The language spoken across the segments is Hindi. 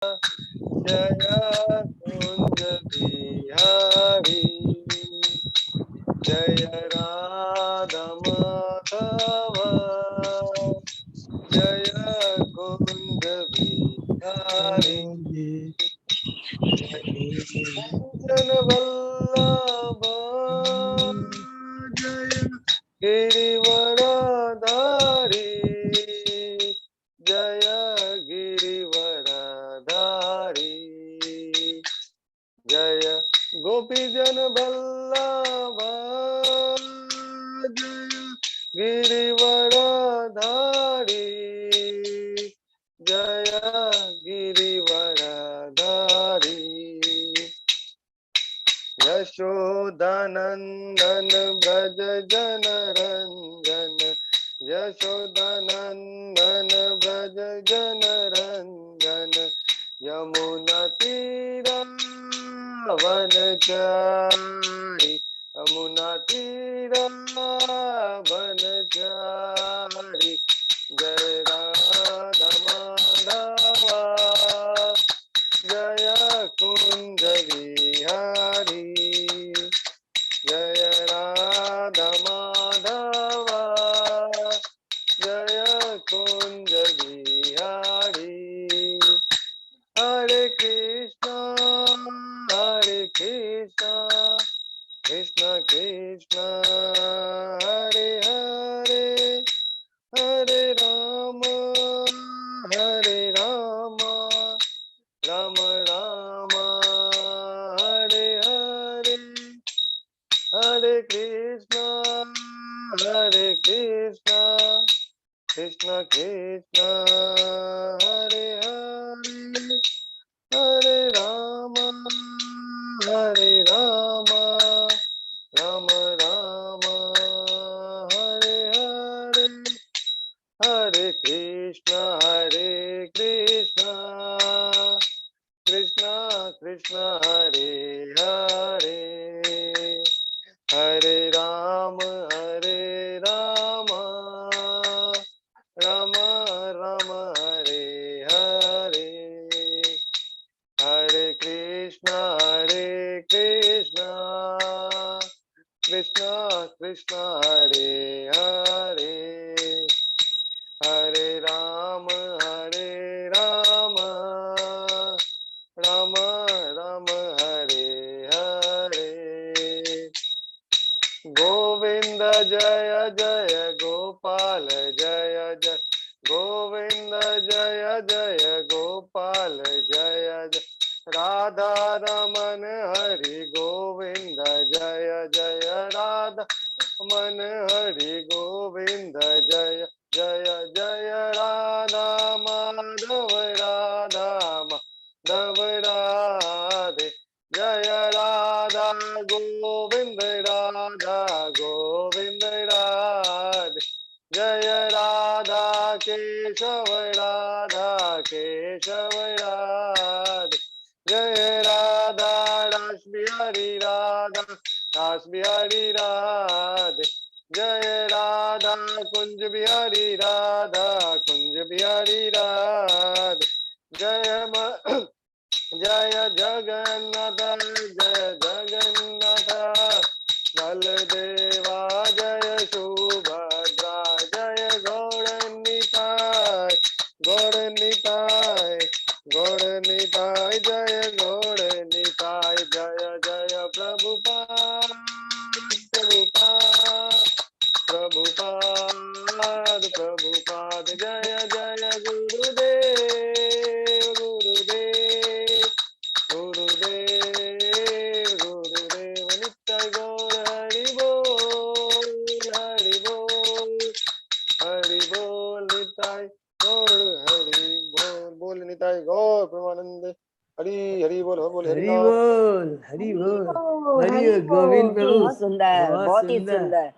जय कुंज बिहारी जय राधा माधव जय कुंज बिहारी जन वल्लभ जय गिरिवरधारी जय गिरिवरधारी जय गोपी जन वल्लभ जय गिरिवरधारी जय गिरिवरधारी यशोदानंदन ब्रज जन रंजन यशोदानंदन ब्रज जन रंजन यमुना तीरा वनचारी यमुना तीरा वनचारी जय राधा माधवा जय कुंज बिहारी जय राधा माधवा जय कुंज बिहारी हरे कृष्णा कृष्ण कृष्ण हरे हरे हरे राम राम राम हरे हरे हरे कृष्ण कृष्ण कृष्ण हरे हरे हरे राम राम राम हरे हरे हरे कृष्ण कृष्ण कृष्ण हरे हरे हरे राम राम राम हरे हरे हरे कृष्ण कृष्ण कृष्ण हरे हरे हरे राम राम राम हरे हरे गोविंद जय जय गोपाल जय जय गोविंद जय जय गोपाल जय जय राधा रमन हरि गोविंद जय जय राधा रमन हरि गोविंद जय जय जय राधा माधव राधे जय राधा गोविंद राधे जय राधा केशव राधे जय राधा दास बिहारी राधे जय राधा कुंज बिहारी राधे जय जय जगन्नाथ बलदेवा जय सुभद्रा जय गौर निताय जय गौर निताय जय जय प्रभुपाद जय जय गुरुदेव नित्य गौर हरि बोल निताय गौर हरि बोल निताय गौर प्रेमानंद हरि हरि बोल हरि बोल हरि गोविंद प्रभु बहुत सुंदर, बहुत ही सुंदर।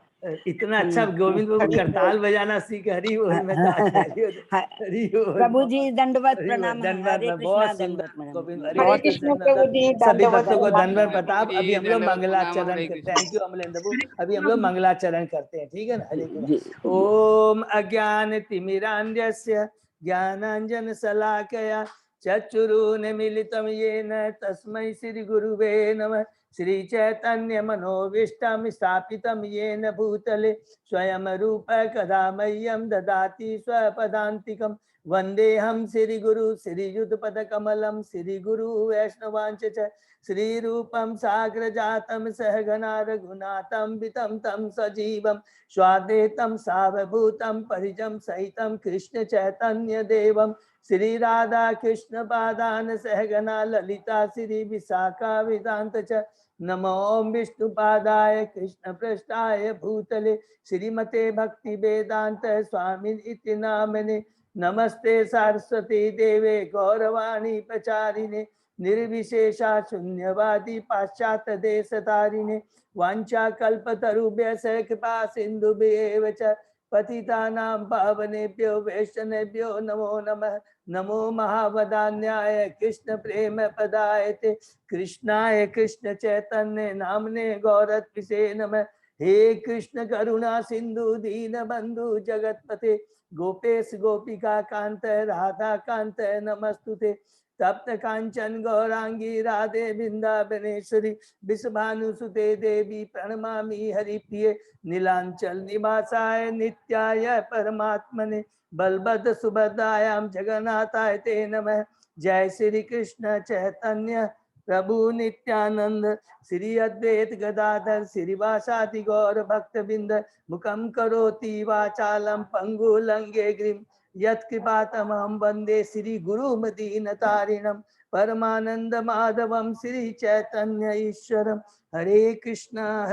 इतना अच्छा गोविंद प्रभु करताल बजाना सीख हरि बोल में हरि बोल प्रभु जी दंडवत प्रणाम। दंडवत बहुत सुंदर गोविंद हरे कृष्ण प्रभु जी सभी दंडवत भक्तों को प्रणाम। दंडवत प्रताप। अभी हम लोग मंगलाचरण थैंक यू अमलेंद्र बाबू। अभी हम लोग मंगलाचरण करते हैं, ठीक है ना। हरे ओम अज्ञान तिमिरांधस्य ज्ञानांजन शलाकया चक्षुरुन्मीलितं येन तस्मै श्री गुरुवे नमः। श्री चैतन्य मनोभीष्टं स्थापितं येन भूतले स्वयं रूप कदा मह्यं ददाति स्वपदान्तिकं। वन्देऽहं श्रीगुरु श्रीयुतपदकमलं श्रीगुरु वैष्णवांश्च श्रीरूपं साग्रजातं सहगना रघुनाथं वितं तं सजीवं स्वाद्वैतं सावभूतं परिजं सहितं कृष्ण चैतन्य देवं श्री राधा कृष्ण पादान सहगना ललिता श्री विशाखा वेदांत च। नमो विष्णुपादाय कृष्ण पृष्ठाय भूतले श्रीमते भक्ति वेदांत स्वामी इति नामने। नमस्ते सरस्वती देवे गौरवाणी प्रचारिणे निर्विशेषा शून्यवादी पाश्चात्य देश तारिणे। वांछा कल्पतरुभ्यश्च कृपा सिन्धुभ्येव च पतितानां पावनेभ्यो वैष्णवेभ्यो नमो नमः। नमो महावदान्याय कृष्ण प्रेम पदायते कृष्णाय कृष्ण चैतन्य नामने गौरत्विषे नमः। हे कृष्ण करुणा सिंधु दीन बंधु जगतपते गोपेश गोपिका कांत राधा कांत नमस्तुते। तप्त कांचन गौरांगी राधे वृंदावनेश्वरी विश्वभानुसुते देवी प्रणमामि हरिप्रिये। नीलांचल निवासाय नित्याय परमात्मने बलभद्र सुभद्रायां जगन्नाथाय ते नमः। जय श्री कृष्ण चैतन्य प्रभु नित्यानंद श्री अद्वैत गदाधर श्रीवासादि गौर भक्तबिंद मुखम करोति वाचालम पंगु लंगे गिरिम यत्कृपातमहं वंदे श्री गुरु मदीनतारिणम परमानंद माधवम श्री चैतन्य ईश्वरम। हरे कृष्णा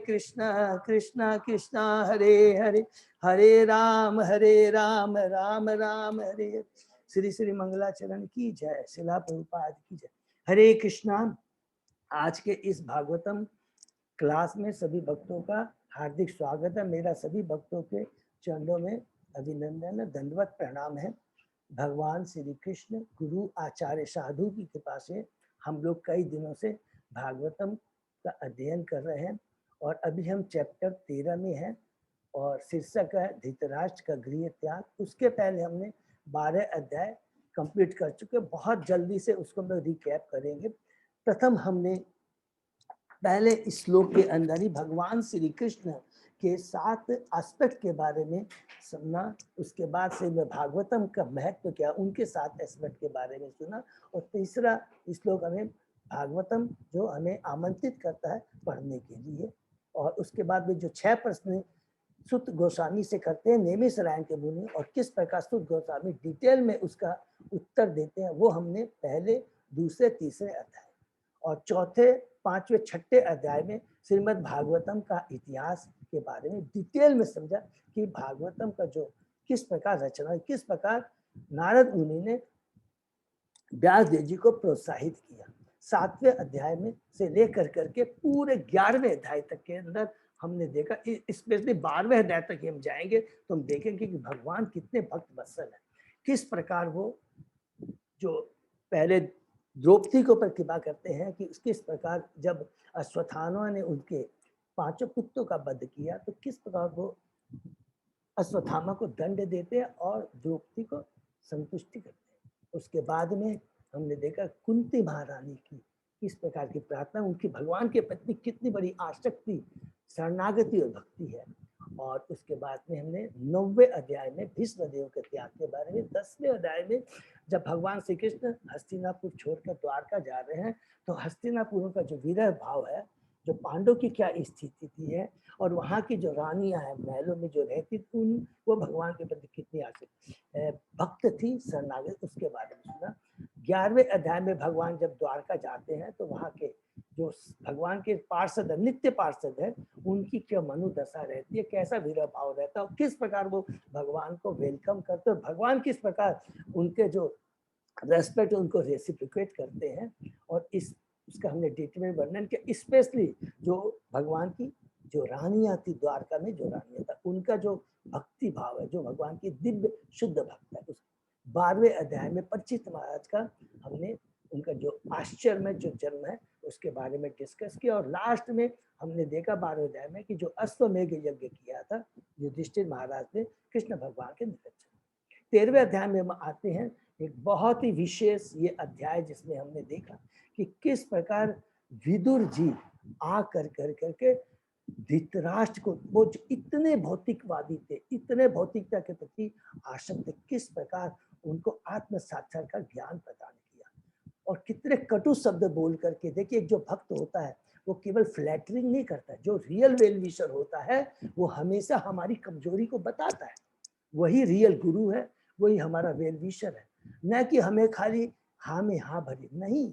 कृष्णा कृष्णा हरे हरे हरे राम राम राम हरे हरे। श्री श्री मंगलाचरण की जय। शिला प्रभुपाद की जय। हरे कृष्णा। आज के इस भागवतम क्लास में सभी भक्तों का हार्दिक स्वागत है। मेरा सभी भक्तों के चरणों में अभिनंदन दंडवत प्रणाम है। भगवान श्री कृष्ण गुरु आचार्य साधु की कृपा से हम लोग कई दिनों से भागवतम का अध्ययन कर रहे हैं और अभी हम चैप्टर 13 में हैं और शीर्षक है धृतराष्ट्र का गृह त्याग। उसके पहले हमने 12 अध्याय कंप्लीट कर चुके। बहुत जल्दी से उसको हम रिकैप करेंगे। प्रथम हमने पहले श्लोक के अंदर ही भगवान श्री कृष्ण के 7 एस्पेक्ट के बारे में सुना। उसके बाद से मैं भागवतम का महत्व क्या, उनके 7 एस्पेक्ट के बारे में सुना। और तीसरा श्लोक हमें भागवतम जो हमें आमंत्रित करता है पढ़ने के लिए। और उसके बाद में जो 6 प्रश्न सुत गोस्वामी से करते हैं नेमिषारण्य के मुनि और किस प्रकार सुत गोस्वामी डिटेल में उसका उत्तर देते हैं, वो हमने पहले, दूसरे, तीसरे अध्याय और चौथे, पांचवें, छठे अध्याय में श्रीमद् भागवतम का इतिहास के बारे में डिटेल में समझा कि भागवतम का जो किस प्रकार रचना, किस प्रकार नारद मुनि ने व्यास देव जी को प्रोत्साहित किया। 7वें अध्याय में से लेकर करके पूरे 11वें अध्याय तक के अंदर हमने देखा, स्पेशली 12वें अध्याय तक हम जाएंगे तो हम देखेंगे कि भगवान कितने भक्त वत्सल है, किस प्रकार वो जो पहले द्रौपदी को पर कृपा करते हैं कि किस प्रकार जब अश्वत्थामा ने उनके 5 पुत्रों का वध किया तो किस प्रकार वो अश्वत्थामा को दंड देते हैं और द्रौपदी को संतुष्टि करते हैं। उसके बाद में हमने देखा कुंती महारानी की किस प्रकार की प्रार्थना, उनकी भगवान के प्रति कितनी बड़ी आसक्ति, शरणागति और भक्ति है। और उसके बाद में हमने 9वें अध्याय में भीष्मदेव के त्याग के बारे में, 10वें अध्याय में जब भगवान श्री कृष्ण हस्तिनापुर छोड़कर द्वारका जा रहे हैं तो हस्तिनापुर का जो विरह भाव है, जो पांडव की क्या स्थिति थी है और वहाँ की जो रानियां हैं महलों में जो रहती थी वो भगवान के प्रति कितनी आसक्त भक्त थी, शरणागत, उसके बारे में सुना। 11वें अध्याय में भगवान जब द्वारका जाते हैं तो वहाँ के जो भगवान के पार्षद, नित्य पार्षद है, उनकी क्या मनोदशा रहती है, कैसा विरह भाव रहता है और किस प्रकार वो भगवान को वेलकम करते हैं, भगवान किस प्रकार उनके जो रेस्पेक्ट उनको रेसिप्रिकेट करते हैं। और इसका हमने डिटेल में वर्णन किया। स्पेशली जो भगवान की जो रानियां थी द्वारका में, जो रानियां था उनका जो भक्ति भाव है, जो भगवान की दिव्य शुद्ध भक्त है, उस 12वें अध्याय में परीक्षित महाराज का हमने उनका जो आश्चर्य में जो जन्म है उसके बारे में डिस्कस किया। और लास्ट में हमने देखा 12वें अध्याय में कि जो अश्वमेघ यज्ञ किया था युधिष्ठिर महाराज ने कृष्ण भगवान के निकट। 13वें अध्याय में हम आते हैं एक बहुत ही विशेष ये अध्याय जिसमें हमने देखा कि किस प्रकार विदुर जी आ कर करके धृतराष्ट्र को, वो जो इतने भौतिकवादी थे, इतने भौतिकता के प्रति आसक्त थे, किस प्रकार उनको आत्म साक्षात्कार ज्ञान प्रदान किया और कितने कटु शब्द बोल करके। देखिए, एक जो भक्त होता है वो केवल फ्लैटरिंग नहीं करता है, जो रियल वेल विशर होता है वो हमेशा हमारी कमजोरी को बताता है। वही रियल गुरु है, वही हमारा वेल विशर है, न कि हमें खाली हाँ में हाँ भरे। नहीं,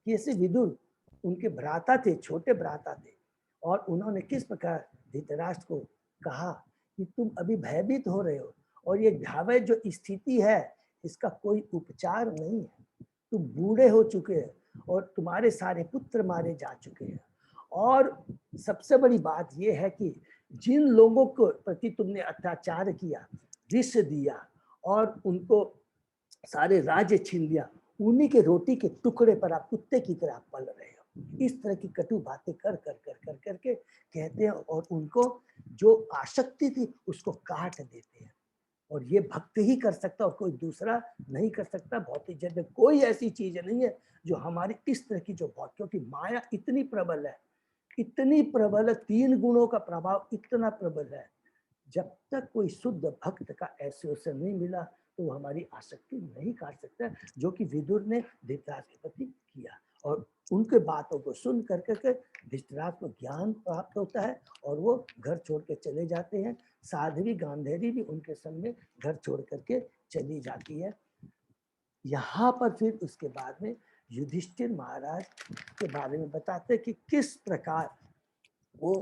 कैसे विदुर उनके भ्राता थे, छोटे भ्राता थे, और उन्होंने किस प्रकार धृतराष्ट्र को कहा कि तुम अभी भयभीत हो रहे हो और ये भयावह जो स्थिति है इसका कोई उपचार नहीं है। तुम बूढ़े हो चुके हैं और तुम्हारे सारे पुत्र मारे जा चुके हैं, और सबसे बड़ी बात यह है कि जिन लोगों को प्रति तुमने अत्याचार किया, विष दिया और उनको सारे राज्य छीन लिया, उन्हीं के रोटी के टुकड़े पर आप कुत्ते की तरह पल रहे हो। इस तरह की कटु बातें कर करके कहते हैं, और उनको जो आसक्ति थी उसको काट देते हैं। और ये भक्त ही कर सकता और कोई दूसरा नहीं कर सकता। भौतिक जगत में कोई ऐसी चीज नहीं है जो हमारी इस तरह की जो बहुत, क्योंकि माया इतनी प्रबल है, इतनी प्रबल है, 3 गुणों का प्रभाव इतना प्रबल है। जब तक कोई शुद्ध भक्त का एसोसिएशन नहीं मिला तो वो हमारी आसक्ति नहीं काट सकता, जो कि विदुर ने धृतराष्ट्र के प्रति किया। और उनके बातों को सुन करके धृतराष्ट्र को ज्ञान प्राप्त होता है और वो घर छोड़ के चले जाते हैं। साध्वी गांधारी भी उनके संग में घर छोड़ करके चली जाती है। यहाँ पर फिर उसके बाद में युधिष्ठिर महाराज के बारे में बताते हैं कि किस प्रकार वो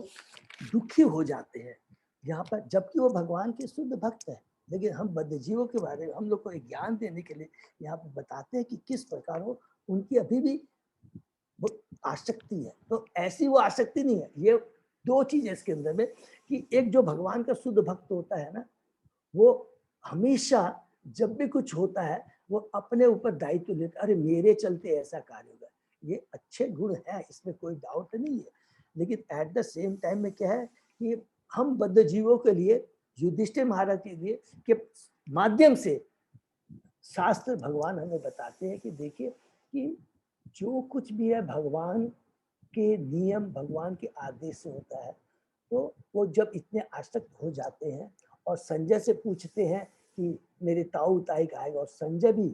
दुखी हो जाते हैं यहाँ पर, जबकि वो भगवान के शुद्ध भक्त है। लेकिन हम बद्ध जीवों के बारे में हम लोग को एक ज्ञान देने के लिए यहाँ पर बताते हैं कि किस प्रकार वो, उनकी अभी भी वो आसक्ति है। तो ऐसी वो आसक्ति नहीं है। ये 2 चीज है इसके अंदर में कि एक जो भगवान का शुद्ध भक्त होता है ना, वो हमेशा जब भी कुछ होता है वो अपने ऊपर दायित्व लेता, अरे मेरे चलते ऐसा कार्य होगा। ये अच्छे गुण है, इसमें कोई डाउट नहीं है। लेकिन एट द सेम टाइम में क्या है कि हम बद्ध जीवों के लिए, युधिष्ठिर महाराज के लिए के माध्यम से शास्त्र भगवान हमें बताते हैं कि देखिए कि जो कुछ भी है भगवान के नियम, भगवान के आदेश से होता है। तो वो जब इतने आसक्त हो जाते हैं और संजय से पूछते हैं कि मेरे ताऊ ताई का आएगा, और संजय भी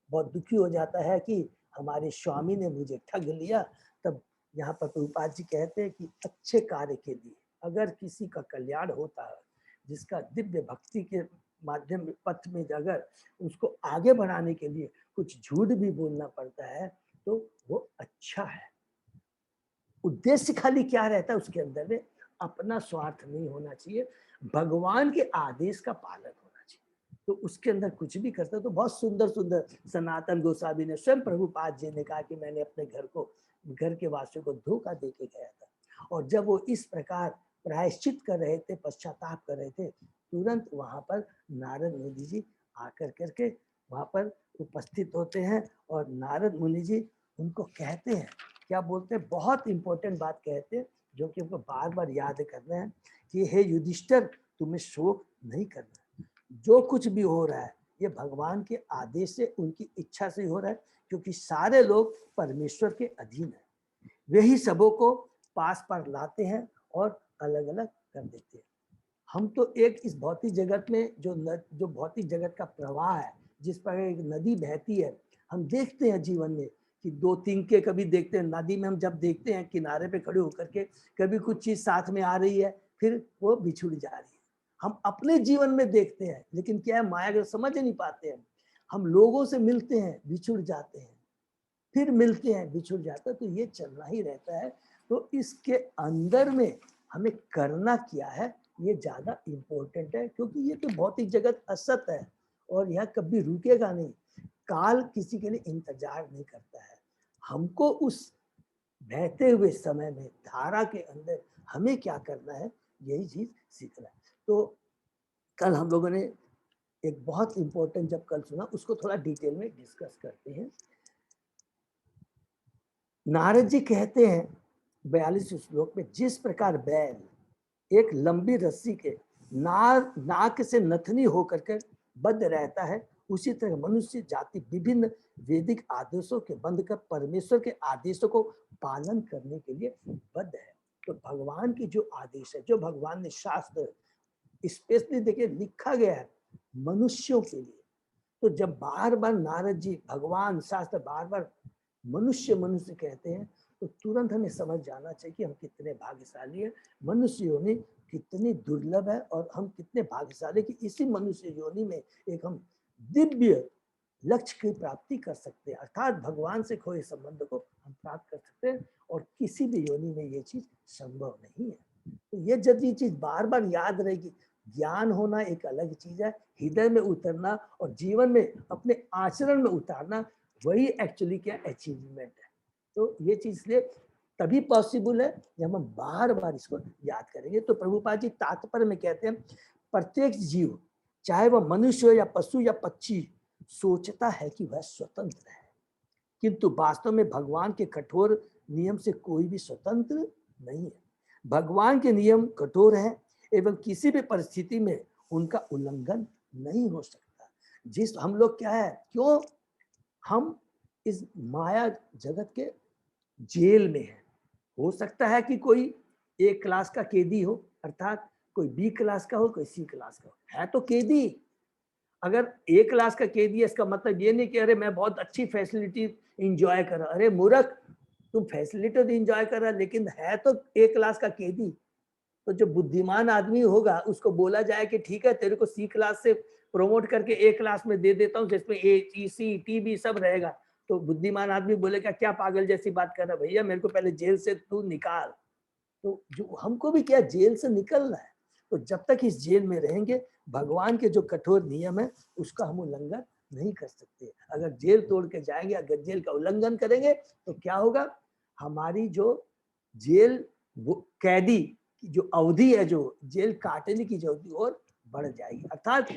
बहुत दुखी हो जाता है कि हमारे स्वामी ने मुझे ठग लिया। तब यहाँ पर प्रभुपाद जी कहते हैं कि अच्छे कार्य के लिए अगर किसी का कल्याण होता है, जिसका दिव्य भक्ति के माध्यम पथ में अगर उसको आगे बढ़ाने के लिए कुछ झूठ भी बोलना पड़ता है तो वो अच्छा है। उद्देश्य खाली क्या रहता है उसके अंदर में, अपना स्वार्थ नहीं होना चाहिए, भगवान के आदेश का पालन होना चाहिए। तो उसके अंदर कुछ भी करता है। तो बहुत सुंदर सुंदर सनातन गोस्वामी ने, स्वयं प्रभुपाद जी ने कहा कि मैंने अपने घर के वासियों को धोखा दे के गया था, और जब वो इस प्रकार प्रायश्चित कर रहे थे, पश्चाताप कर रहे थे, तुरंत वहां पर नारद मुनि जी आकर करके वहां पर उपस्थित होते हैं। और नारद मुनि जी उनको कहते हैं, क्या बोलते हैं, बहुत इंपॉर्टेंट बात कहते हैं जो कि हमको बार बार याद करना है कि हे युधिष्ठिर, तुम्हें शोक नहीं करना। जो कुछ भी हो रहा है ये भगवान के आदेश से, उनकी इच्छा से हो रहा है, क्योंकि सारे लोग परमेश्वर के अधीन है। वही सबों को पास पर लाते हैं और अलग अलग कर देते हैं। हम तो एक इस भौतिक जगत में जो भौतिक जगत का प्रवाह है, जिस पर एक नदी बहती है, हम देखते हैं जीवन में कि 2 तिनके कभी देखते हैं नदी में, हम जब देखते हैं किनारे पे खड़े होकर के, कभी कुछ चीज साथ में आ रही है फिर वो बिछुड़ जा रही है। हम अपने जीवन में देखते हैं, लेकिन क्या है, माया को समझ नहीं पाते हैं। हम लोगों से मिलते हैं, बिछुड़ जाते हैं, फिर मिलते हैं, बिछुड़ जाते हैं। तो ये चलना ही रहता है। तो इसके अंदर में हमें करना क्या है ये ज्यादा इम्पोर्टेंट है, क्योंकि ये तो भौतिक जगत असत है और यह कभी रुकेगा नहीं। काल किसी के लिए इंतजार नहीं करता है। हमको उस बहते हुए समय में, धारा के अंदर हमें क्या करना है, यही चीज सीखना है। तो कल हम लोगों ने एक बहुत इंपॉर्टेंट जब कल सुना, उसको थोड़ा डिटेल में डिस्कस करते हैं। नारद जी कहते हैं 42 श्लोक में, जिस प्रकार बैल एक लंबी रस्सी के नाक से नथनी होकर के बद्ध रहता है, उसी तरह मनुष्य जाति विभिन्न वैदिक आदेशों के बंध कर परमेश्वर के आदेशों को पालन करने के लिए बद्ध है। तो भगवान की जो आदेश है, जो भगवान ने शास्त्र स्पेशली देखिए लिखा गया है मनुष्यों के लिए, तो जब बार बार नारद जी भगवान शास्त्र बार बार मनुष्य मनुष्य कहते हैं, तो तुरंत हमें समझ जाना चाहिए कि हम कितने भाग्यशाली हैं, मनुष्य योनि कितनी दुर्लभ है, और हम कितने भाग्यशाली कि इसी मनुष्य योनि में एक हम दिव्य लक्ष्य की प्राप्ति कर सकते हैं, अर्थात भगवान से खोए संबंध को हम प्राप्त कर सकते हैं, और किसी भी योनि में ये चीज संभव नहीं है। तो ये जब ये चीज बार बार याद रहेगी, ज्ञान होना एक अलग चीज है, हृदय में उतरना और जीवन में अपने आचरण में उतारना, वही एक्चुअली क्या अचीवमेंट है। तो ये चीज इसलिए तभी पॉसिबल है जब हम बार बार इसको याद करेंगे। तो प्रभुपाद जी तात्पर्य में कहते हैं, प्रत्येक जीव चाहे वह मनुष्य हो या पशु या पक्षी सोचता है कि वह स्वतंत्र है, किंतु वास्तव में भगवान के कठोर नियम से कोई भी स्वतंत्र नहीं है। भगवान के नियम कठोर है एवं किसी भी परिस्थिति में उनका उल्लंघन नहीं हो सकता। जिस हम लोग क्या है, क्यों हम इस माया जगत के जेल में है। हो सकता है कि कोई ए क्लास का कैदी हो, अर्थात कोई बी क्लास का हो, कोई सी क्लास का हो, है तो कैदी। अगर ए क्लास का कैदी है, इसका मतलब ये नहीं कि अरे मैं बहुत अच्छी फैसिलिटी इंजॉय कर रहा, अरे मूर्ख, तुम फैसिलिटी तो इंजॉय कर रहा लेकिन है तो ए क्लास का कैदी। तो जो बुद्धिमान आदमी होगा उसको बोला जाए कि ठीक है तेरे को सी क्लास से प्रमोट करके ए क्लास में दे देता हूँ जिसमें ए ई सी टी बी सब रहेगा, तो बुद्धिमान आदमी बोलेगा क्या पागल जैसी बात कर रहा भैया, मेरे को पहले जेल से तू निकाल। तो जो हमको भी क्या जेल से निकलना है, तो जब तक इस जेल में रहेंगे भगवान के जो कठोर नियम है उसका हम उल्लंघन नहीं कर सकते। अगर जेल तोड़ के जाएंगे, अगर जेल का उल्लंघन करेंगे तो क्या होगा, हमारी जो जेल कैदी की जो अवधि है, जो जेल काटने की जो अवधि और बढ़ जाएगी, अर्थात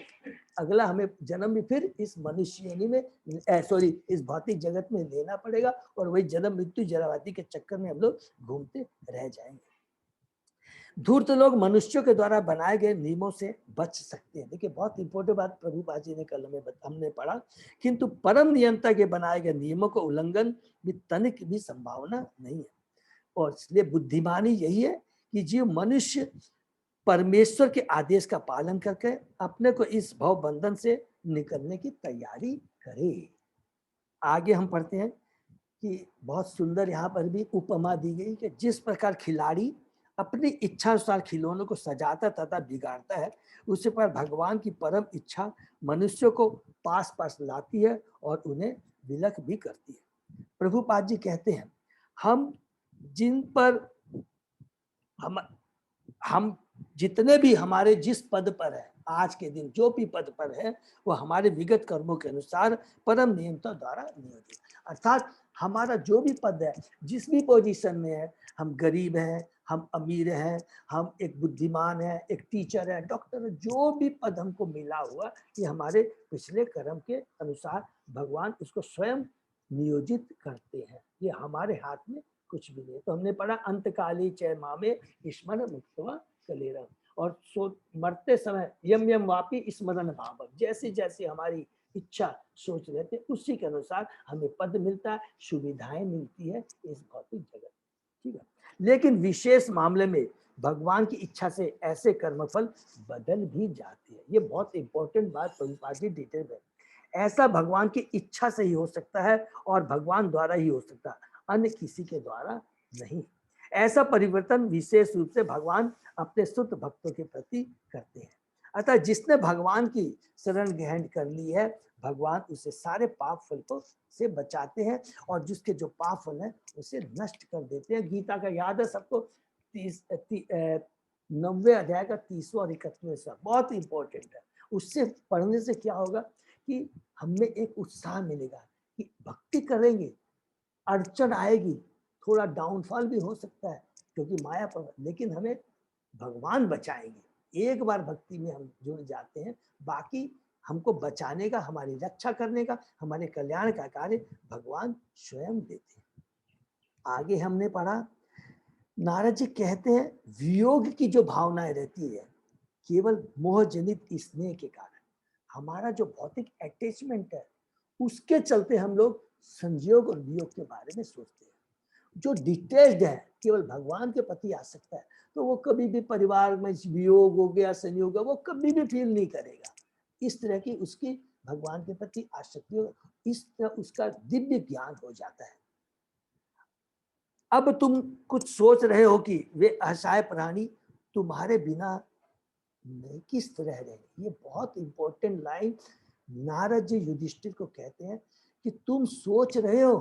अगला हमें जन्म भी फिर इस मनुष्य योनि में सॉरी इस भौतिक जगत में लेना पड़ेगा, और वही जन्म मृत्यु जरावाती के चक्कर में हम लोग घूमते रह जाएंगे। धूर्त लोग मनुष्यों के द्वारा बनाए गए नियमों से बच सकते हैं। देखिए बहुत इंपॉर्टेंट बात प्रभुपाद जी ने कल हमने पढ़ा, किंतु परम नियंता के बनाए गए नियमों को उल्लंघन भी तनिक भी संभावना नहीं है। और इसलिए बुद्धिमानी यही है कि जीव मनुष्य परमेश्वर के आदेश का पालन करके अपने को इस भव बंधन से निकलने की तैयारी करे। आगे हम पढ़ते हैं कि बहुत सुंदर यहाँ पर भी उपमा दी गई कि जिस प्रकार खिलाड़ी अपनी इच्छा अनुसार खिलौनों को सजाता तथा बिगाड़ता है, उसी पर भगवान की परम इच्छा मनुष्यों को पास पास लाती है और उन्हें विलक भी करती है। प्रभुपाद जी कहते हैं, हम जिन पर हम जितने भी हमारे जिस पद पर है आज के दिन, जो भी पद पर है वो हमारे विगत कर्मों के अनुसार परम नियमता द्वारा नियोजित, अर्थात हमारा जो भी पद है, जिस भी पोजीशन में है, हम गरीब हैं, हम अमीर हैं, हम एक बुद्धिमान है, एक टीचर है, डॉक्टर है, जो भी पद हमको मिला हुआ ये हमारे पिछले कर्म के अनुसार भगवान उसको स्वयं नियोजित करते हैं, ये हमारे हाथ में कुछ भी नहीं। तो हमने पढ़ा अंतकाली चय मामे स्मरण मुक्तवा कलेरम, और सो मरते समय यम यम वापी स्मरण भाव, जैसे जैसे हमारी इच्छा सोच लेते उसी के अनुसार हमें पद मिलता है, सुविधाएं मिलती है इस भौतिक जगत, ठीक है। लेकिन विशेष मामले में भगवान की इच्छा से ऐसे कर्मफल बदल भी जाते हैं। ये बहुत इंपॉर्टेंट बात प्रभुपाद जी डिटेल में, ऐसा भगवान की इच्छा से ही हो सकता है और भगवान द्वारा ही हो सकता है, अन्य किसी के द्वारा नहीं। ऐसा परिवर्तन विशेष रूप से भगवान अपने शुद्ध भक्तों के प्रति करते हैं। अतः जिसने भगवान की शरण ग्रहण कर ली है, भगवान उसे सारे पाप फल को से बचाते हैं, और जिसके जो पाप फल है उसे नष्ट कर देते हैं। गीता का याद है सबको, 90वें अध्याय का 30वां और 31वां बहुत इंपॉर्टेंट है। उससे पढ़ने से क्या होगा कि हमें एक उत्साह मिलेगा कि भक्ति करेंगे, अड़चन आएगी, थोड़ा डाउनफॉल भी हो सकता है क्योंकि माया पर, लेकिन हमें भगवान बचाएंगे। एक बार भक्ति में हम जुड़ जाते हैं, बाकी हमको बचाने का, हमारी रक्षा करने का, हमारे कल्याण का कार्य भगवान स्वयं देते हैं। आगे हमने पढ़ा, नारद जी कहते हैं वियोग की जो भावनाएं रहती है केवल मोह जनित स्नेह के कारण, हमारा जो भौतिक अटैचमेंट है उसके चलते हम लोग संयोग और वियोग के बारे में सोचते हैं। जो डिटेल्ड है, केवल भगवान के प्रति आ सकता है, तो वो कभी भी परिवार में वियोग हो गया, संयोग हो, वो कभी भी फील नहीं करेगा। इस तरह की उसकी भगवान के प्रति आसक्ति हो, इस तरह उसका दिव्य ज्ञान हो जाता है। अब तुम कुछ सोच रहे हो कि वे असहाय प्राणी तुम्हारे बिना नहीं किस तरह रहे। ये बहुत इंपॉर्टेंट लाइन नारद जी युधिष्ठिर को कहते हैं कि तुम सोच रहे हो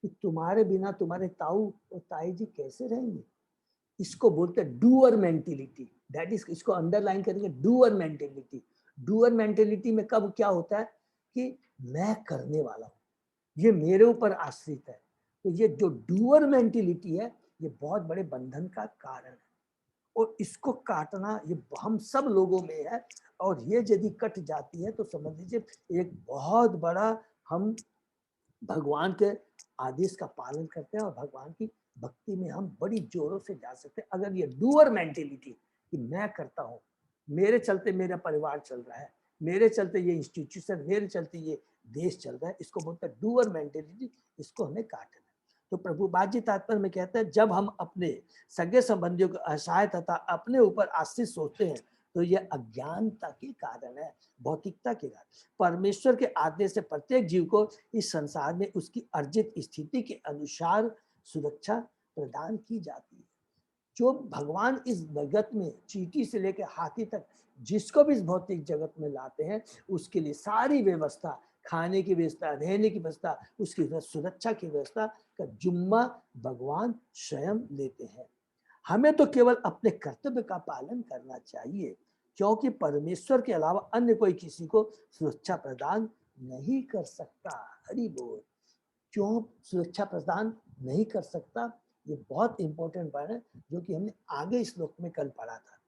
कि तुम्हारे बिना तुम्हारे ताऊ और ताई जी कैसे रहेंगे। इसको बोलते हैं डूअर मेंटेलिटी। दैट इज, इसको अंडरलाइन करेंगे, डूअर मेंटेलिटी। डूअर मेंटेलिटी में कब क्या होता है कि मैं करने वाला हूँ, ये मेरे ऊपर आश्रित है। तो ये जो डूअर मेंटेलिटी है ये बहुत बड़े बंधन का कारण है, और इसको काटना ये हम सब लोगों में है। और ये यदि कट जाती है तो समझ लीजिए एक बहुत बड़ा हम भगवान के आदेश का पालन करते हैं और भगवान की भक्ति में हम बड़ी जोरों से जा सकते हैं। अगर ये डूअर मेंटेलिटी कि मैं करता हूँ, मेरे चलते मेरा परिवार चल रहा है, मेरे चलते ये इंस्टीट्यूशन, मेरे चलते ये देश चल रहा है, इसको बोलते हैं डूअर मेंटेलिटी। इसको हमें काटना है। तो प्रभुपाद जी तात्पर्य में कहते हैं जब हम अपने सगे संबंधियों को असहाय तथा अपने ऊपर आश्रित सोचते हैं तो यह अज्ञानता के कारण है, भौतिकता के कारण। परमेश्वर के आदेश से प्रत्येक जीव को इस संसार में उसकी अर्जित स्थिति के अनुसार सुरक्षा प्रदान की जाती है। जो भगवान इस जगत में चींटी से लेकर हाथी तक जिसको भी इस भौतिक जगत में लाते हैं उसके लिए सारी व्यवस्था, खाने की व्यवस्था, रहने की व्यवस्था, उसकी सुरक्षा की व्यवस्था का जिम्मा भगवान स्वयं लेते हैं। हमें तो केवल अपने कर्तव्य का पालन करना चाहिए, क्योंकि परमेश्वर के अलावा अन्य कोई किसी को सुरक्षा प्रदान नहीं कर सकता। हरि बोल। क्यों सुरक्षा प्रदान नहीं कर सकता, ये बहुत इंपॉर्टेंट बात है जो कि हमने आगे श्लोक में कल पढ़ा था।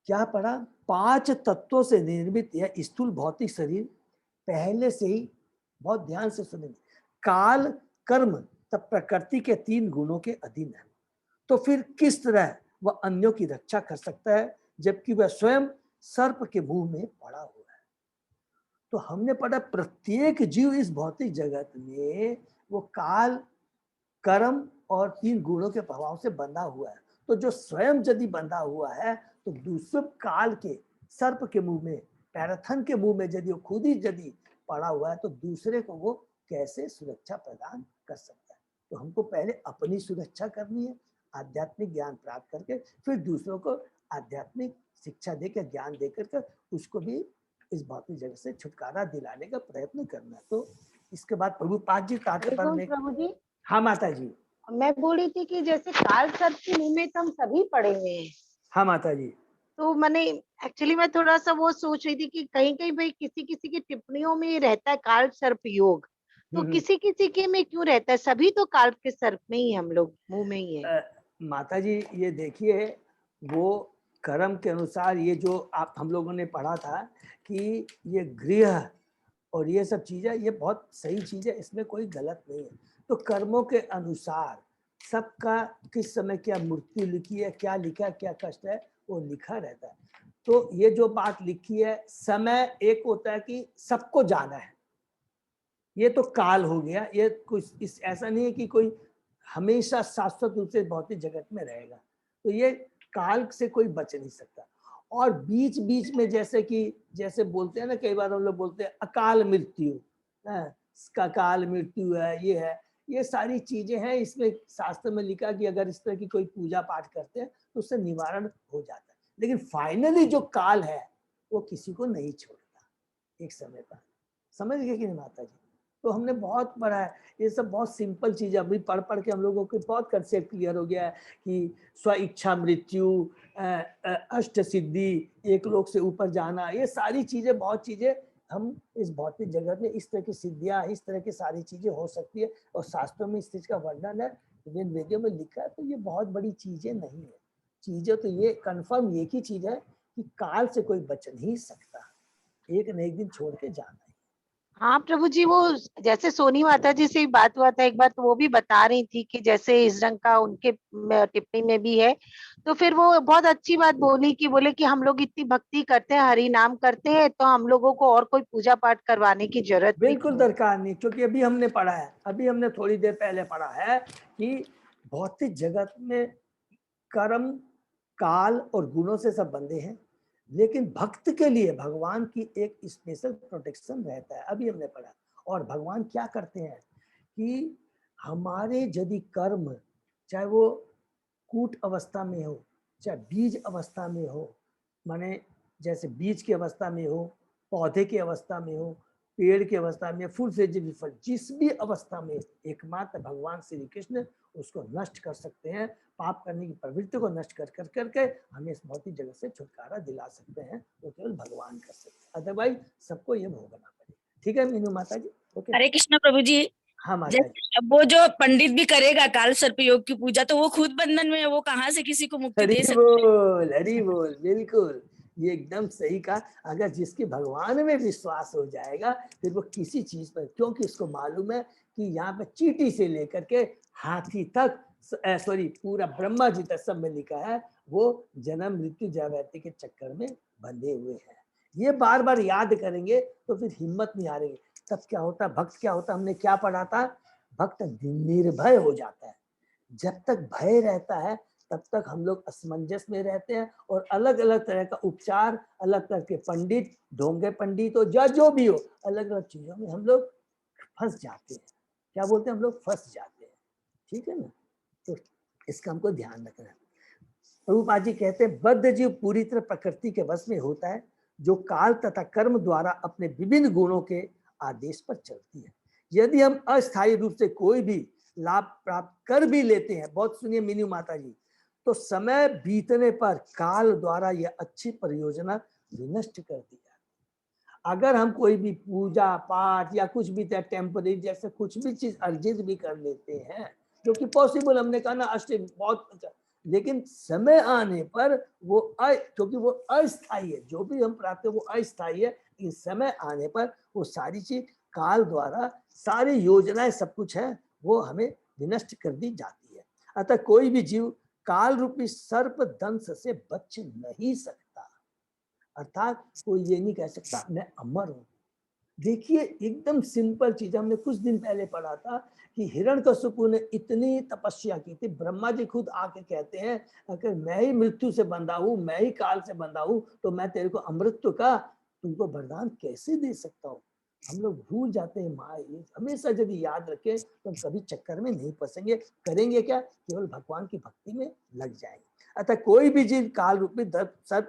क्या पढ़ा? 5 तत्वों से निर्मित यह स्थूल भौतिक शरीर पहले से ही, बहुत ध्यान से सुनेंगे, काल, कर्म तब प्रकृति के 3 गुणों के अधीन है। तो फिर किस तरह वह अन्यों की रक्षा कर सकता है जबकि वह स्वयं सर्प के मुंह में पड़ा हुआ है। तो हमने पढ़ा प्रत्येक जीव इस भौतिक जगत में वो काल, कर्म और 3 गुणों के प्रभाव से बंधा हुआ है। तो जो स्वयं यदि बंधा हुआ है तो दूसरे काल के सर्प के मुंह में, पैराथन के मुंह में यदि वो खुद ही यदि पड़ा हुआ है तो दूसरे को वो कैसे सुरक्षा प्रदान कर सकता है। तो हमको पहले अपनी सुरक्षा करनी है, आध्यात्मिक ज्ञान प्राप्त करके, फिर दूसरों को आध्यात्मिक शिक्षा देकर, ज्ञान देकर उसको भी इस भौतिक जगत से छुटकारा दिलाने का प्रयत्न करना। तो इसके बाद प्रभुपाद जी तात्पर्य में, प्रभु जी, हाँ माता जी, मैं बोल रही थी कि जैसे काल सर्प के मुंह में तो हम सभी पड़े हुए हैं, हाँ माता जी, तो मैंने एक्चुअली मैं थोड़ा सा वो सोच रही थी कि कहीं कहीं भाई किसी किसी की टिप्पणियों में रहता है काल सर्प योग, तो किसी किसी के में क्यों रहता है? सभी तो काल के सर्प में ही हम लोग मुंह में ही है। माता जी ये देखिए, वो कर्म के अनुसार ये जो आप हम लोगों ने पढ़ा था कि ये गृह और ये सब चीजें, ये बहुत सही चीज है, इसमें कोई गलत नहीं है। तो कर्मों के अनुसार सबका किस समय क्या मृत्यु लिखी है, क्या लिखा है, क्या कष्ट है, वो लिखा रहता है। तो ये जो बात लिखी है, समय एक होता है कि सबको जाना है, ये तो काल हो गया। ये कुछ इस ऐसा नहीं है कि कोई हमेशा शाश्वत रूप से भौतिक जगत में रहेगा, तो ये काल से कोई बच नहीं सकता। और बीच बीच में जैसे कि जैसे बोलते हैं ना, कई बार हम लोग बोलते हैं अकाल मृत्यु, इसका काल मृत्यु है, ये है, ये सारी चीजें हैं। इसमें शास्त्र में लिखा कि अगर इस तरह की कोई पूजा पाठ करते हैं तो उससे निवारण हो जाता है। लेकिन फाइनली जो काल है वो किसी को नहीं छोड़ता एक समय पर। समझ गए कि नहीं माता जी? तो हमने बहुत पढ़ा है, ये सब बहुत सिंपल चीज है। अभी पढ़ पढ़ के हम लोगों को बहुत कंसेप्ट क्लियर हो गया है कि स्व इच्छा मृत्यु, अष्ट सिद्धि, एक लोक से ऊपर जाना, ये सारी चीजें, बहुत चीजें हम इस भौतिक जगत में इस तरह की सिद्धियां, इस तरह की सारी चीजें हो सकती है। और शास्त्रों में इस चीज का वर्णन है, वेद वेदियों में लिखा है। तो ये बहुत बड़ी चीजें नहीं है। चीजें तो ये कंफर्म एक ही चीज है कि काल से कोई बच नहीं सकता, एक न एक दिन छोड़ के जाना है। हाँ प्रभु जी, वो जैसे सोनी माता जी से बात हुआ था एक बार, तो वो भी बता रही थी कि जैसे इस रंग का उनके टिप्पणी में भी है। तो फिर वो बहुत अच्छी बात बोली कि बोले कि हम लोग इतनी भक्ति करते हैं, हरि नाम करते हैं, तो हम लोगों को और कोई पूजा पाठ करवाने की जरूरत भी बिल्कुल क्यों। दरकार नहीं, क्योंकि अभी हमने पढ़ा है, अभी हमने थोड़ी देर पहले पढ़ा है कि भौतिक जगत में कर्म, काल और गुणों से सब बंधे हैं, लेकिन भक्त के लिए भगवान की एक स्पेशल प्रोटेक्शन रहता है, अभी हमने पढ़ा। और भगवान क्या करते हैं कि हमारे यदि कर्म, चाहे वो कूट अवस्था में हो, चाहे बीज अवस्था में हो, माने जैसे बीज की अवस्था में हो, पौधे की अवस्था में हो, पेड़ की अवस्था में, फूल से फल, जिस भी अवस्था में एकमात्र भगवान श्री कृष्ण उसको नष्ट कर सकते हैं। पाप करने की प्रवृत्ति को नष्ट कर कर करके हमें इस भौतिक जगत से छुटकारा दिला सकते हैं, वो केवल भगवान कर सकते हैं, अदरवाइज सबको ये भोगना पड़ेगा। ठीक है मीनू माता जी, ओके। हरे कृष्ण प्रभु जी। हाँ माता जी। जैसे वो जो पंडित भी करेगा काल सर्प योग की पूजा, तो वो खुद बंधन में है, वो कहाँ से किसी को मुक्ति हरी दे सकता है? बोल, हरी बोल, बिल्कुल ये एकदम सही कहा। अगर जिसके भगवान में विश्वास हो जाएगा फिर वो किसी चीज पर, क्योंकि उसको मालूम है कि यहाँ पे चींटी से लेकर के हाथी तक, सॉरी पूरा ब्रह्मा जी तक सब में लिखा है, वो जन्म मृत्यु जयवैती के चक्कर में बंधे हुए हैं। ये बार बार याद करेंगे तो फिर हिम्मत नहीं हारेंगे। तब क्या होता, भक्त क्या होता, हमने क्या पढ़ा था, भक्त निर्भय हो जाता है। जब तक भय रहता है तब तक हम लोग असमंजस में रहते हैं, और अलग अलग तरह का उपचार, अलग तरह के पंडित, ढोंगे पंडित हो, जो भी हो, अलग अलग चीजों में हम लोग फंस जाते हैं। क्या बोलते हैं, हम लोग फंस जाते हैं। ठीक है ना, तो इसका हमको ध्यान रखना है। प्रभुपाद जी कहते हैं, बद्ध जीव पूरी तरह प्रकृति के वश में होता है, जो काल तथा कर्म द्वारा अपने विभिन्न गुणों के आदेश पर चलती है। यदि हम अस्थायी रूप से कोई भी लाभ प्राप्त कर भी लेते हैं, बहुत सुनिए मीनू माता जी, तो समय बीतने पर काल द्वारा यह अच्छी परियोजना विनष्ट कर दी जाती है। अगर हम कोई भी पूजा पाठ या कुछ भी टेम्पररी जैसे कुछ भी चीज अर्जित भी कर लेते हैं, जो कि पॉसिबल, हमने कहा ना अष्ट बहुत अच्छा, लेकिन समय आने पर वो क्योंकि वो अस्थायी है, जो भी हम प्राप्त है वो अस्थायी है, लेकिन समय आने पर वो सारी चीज काल द्वारा, सारी योजनाएं सब कुछ है वो हमें विनष्ट कर दी जाती है। अतः कोई भी जीव काल रूपी सर्प दंश से बच नहीं सकता, अर्थात कोई ये नहीं कह सकता मैं अमर हूं। देखिए एकदम सिंपल चीज, हमने कुछ दिन पहले पढ़ा था कि हिरण्यकशिपु ने इतनी तपस्या की थी, ब्रह्मा जी खुद आके कहते हैं अगर मैं ही मृत्यु से बंधा हूं, मैं ही काल से बंधा हूं, तो मैं तेरे को अमृत का तुमको वरदान कैसे दे सकता हूँ। हम लोग भूल जाते हैं माँ, हमेशा यदि याद रखें तो हम कभी चक्कर में नहीं फंसेंगे। करेंगे क्या, केवल भगवान की भक्ति में लग जाएंगे। अतः कोई भी जीव काल रूपी सर्प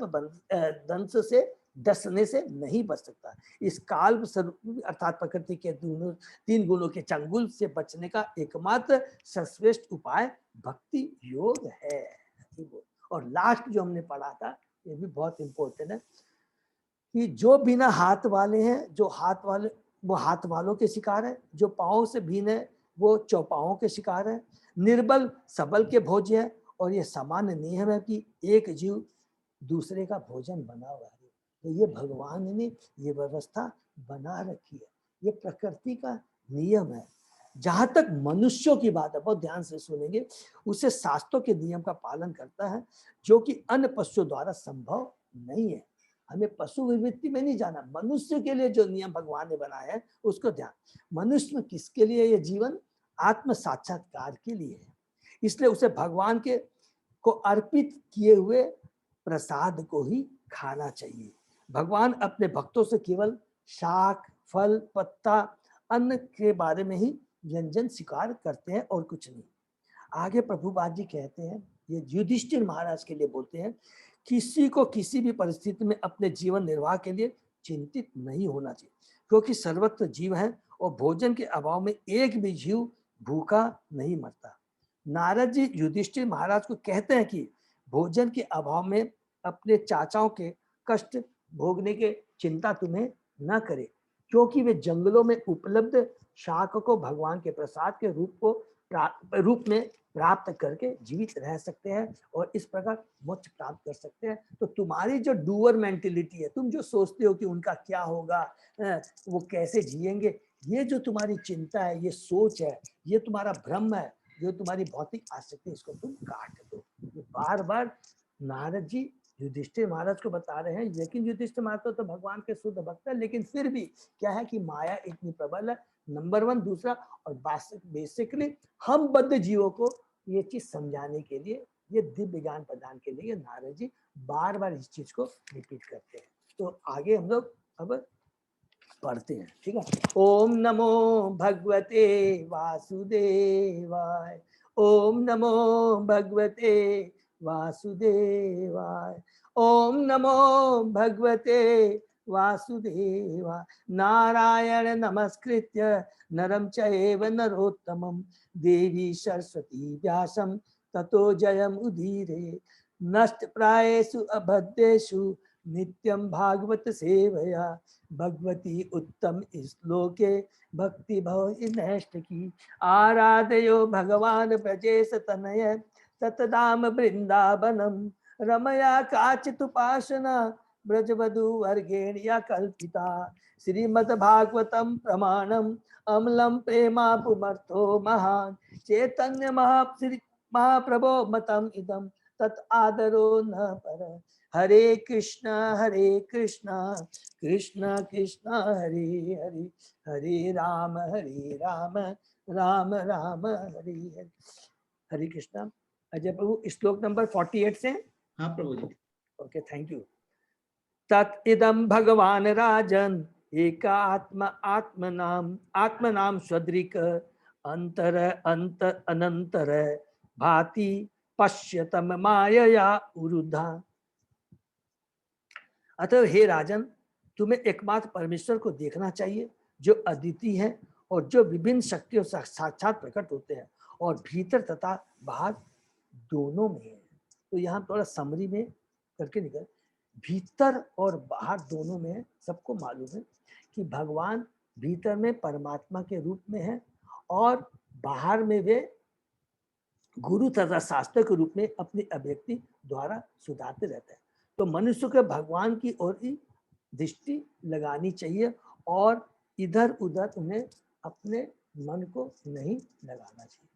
दंश से डसने से नहीं बच सकता। इस काल स्वरूप अर्थात प्रकृति के तीन गुणों के चंगुल से बचने का एकमात्र सर्वश्रेष्ठ उपाय भक्ति योग है। और लास्ट जो हमने पढ़ा था ये भी बहुत इंपॉर्टेंट है कि जो बिना हाथ वाले हैं, जो हाथ वाले वो हाथ वालों के शिकार है, जो पाँव से भीन है वो चौपाओं के शिकार है, निर्बल सबल के भोज्य है, और ये सामान्य नियम है कि एक जीव दूसरे का भोजन बना हुआ है। तो ये भगवान ने ये व्यवस्था बना रखी है, ये प्रकृति का नियम है। जहां तक मनुष्यों की बात है, बहुत ध्यान से सुनेंगे, उसे शास्त्रों के नियम का पालन करता है, जो कि अन्य पशुओं द्वारा संभव नहीं है। हमें पशु विवृत्ति में नहीं जाना, मनुष्य के लिए जो नियम भगवान ने बनाया है उसको ध्यान। मनुष्य किसके लिए, ये जीवन आत्म साक्षात्कार के लिए है, इसलिए उसे भगवान के को अर्पित किए हुए प्रसाद को ही खाना चाहिए। भगवान अपने भक्तों से केवल शाक, फल, पत्ता, अन्न के बारे में ही व्यंजन स्वीकार करते हैं और कुछ नहीं। आगे प्रभुपाद जी कहते हैं, ये युधिष्ठिर महाराज के लिए बोलते हैं, किसी को किसी भी परिस्थिति में अपने जीवन निर्वाह के लिए चिंतित नहीं होना चाहिए, क्योंकि सर्वत्र जीव है और भोजन के अभाव में एक भी जीव भूखा नहीं मरता। नारद जी युधिष्ठिर महाराज को कहते हैं कि भोजन के अभाव में अपने चाचाओं के कष्ट भोगने के चिंता तुम्हें न करे, क्योंकि वे जंगलों में उपलब्ध शाक को भगवान के प्रसाद के रूप को रूप में प्राप्त करके जीवित रह सकते हैं और इस प्रकार मोक्ष प्राप्त कर सकते हैं। तो तुम्हारी जो डूअर मेंटेलिटी है, तुम जो सोचते हो कि उनका क्या होगा, वो कैसे जिएंगे, ये जो तुम्हारी चिंता है, ये सोच है, ये तुम्हारा भ्रम है, जो तुम्हारी भौतिक आसक्ति, इसको तुम काट दो। ये बार बार नारद जी युधिष्ठिर महाराज को बता रहे हैं। लेकिन युधिष्ठिर महाराज तो भगवान के शुद्ध भक्त है, लेकिन फिर भी क्या है कि माया इतनी प्रबल है, नंबर 1। दूसरा, और बेसिकली हम बद्ध जीवों को ये चीज समझाने के लिए, ये दिव्य ज्ञान प्रदान के लिए नारद जी बार बार इस चीज को रिपीट करते हैं। तो आगे हम लोग अब पढ़ते हैं, ठीक है। ओम नमो भगवते वासुदेवाय, ओम नमो भगवते वासुदेवाय, ओम नमो भगवते वासुदेवाय। नारायण नमस्कृत्य नरं चैव नरोत्तमं देवी सरस्वती व्यासं ततो जयम् उदीरे। नष्ट प्रायेषु अभद्रेषु नित्यं भागवत सेवया भगवती उत्तम श्लोके भक्ति भव नष्ट की। आराधयो भगवान ब्रजेश तनय ततदाम वृंदावनम रमया काचिदुपासना ब्रजवधू वर्गेण या कल्पिता। श्रीमद्भागवतम प्रमाणम अम्लम प्रेमा पुमर्थो महान चैतन्य महाप्रभो मतम इदम तत् आदरो न पर। हरे कृष्णा कृष्णा कृष्णा हरे हरे, हरे राम राम राम हरे हरे। हरे कृष्णा। अजय प्रभु, श्लोक नंबर 48 से। हाँ प्रभु जी। Okay, thank you. तत्इदं भगवान राजन एका आत्मनाम स्वद्रिक अंतर अनंतर भाति पश्यतम मायया उरुधा। अतः हे राजन, तुम्हें एकमात्र परमेश्वर को देखना चाहिए जो अद्वितीय है और जो विभिन्न शक्तियों से साक्षात प्रकट होते हैं और भीतर तथा बाहर दोनों में है। तो यहाँ थोड़ा समरी में करके निकल, भीतर और बाहर दोनों में है। सबको मालूम है कि भगवान भीतर में परमात्मा के रूप में है और बाहर में वे गुरु तथा शास्त्र के रूप में अपनी अभिव्यक्ति द्वारा सुधारते रहते हैं। तो मनुष्य को भगवान की ओर ही दृष्टि लगानी चाहिए और इधर उधर उन्हें अपने मन को नहीं लगाना चाहिए।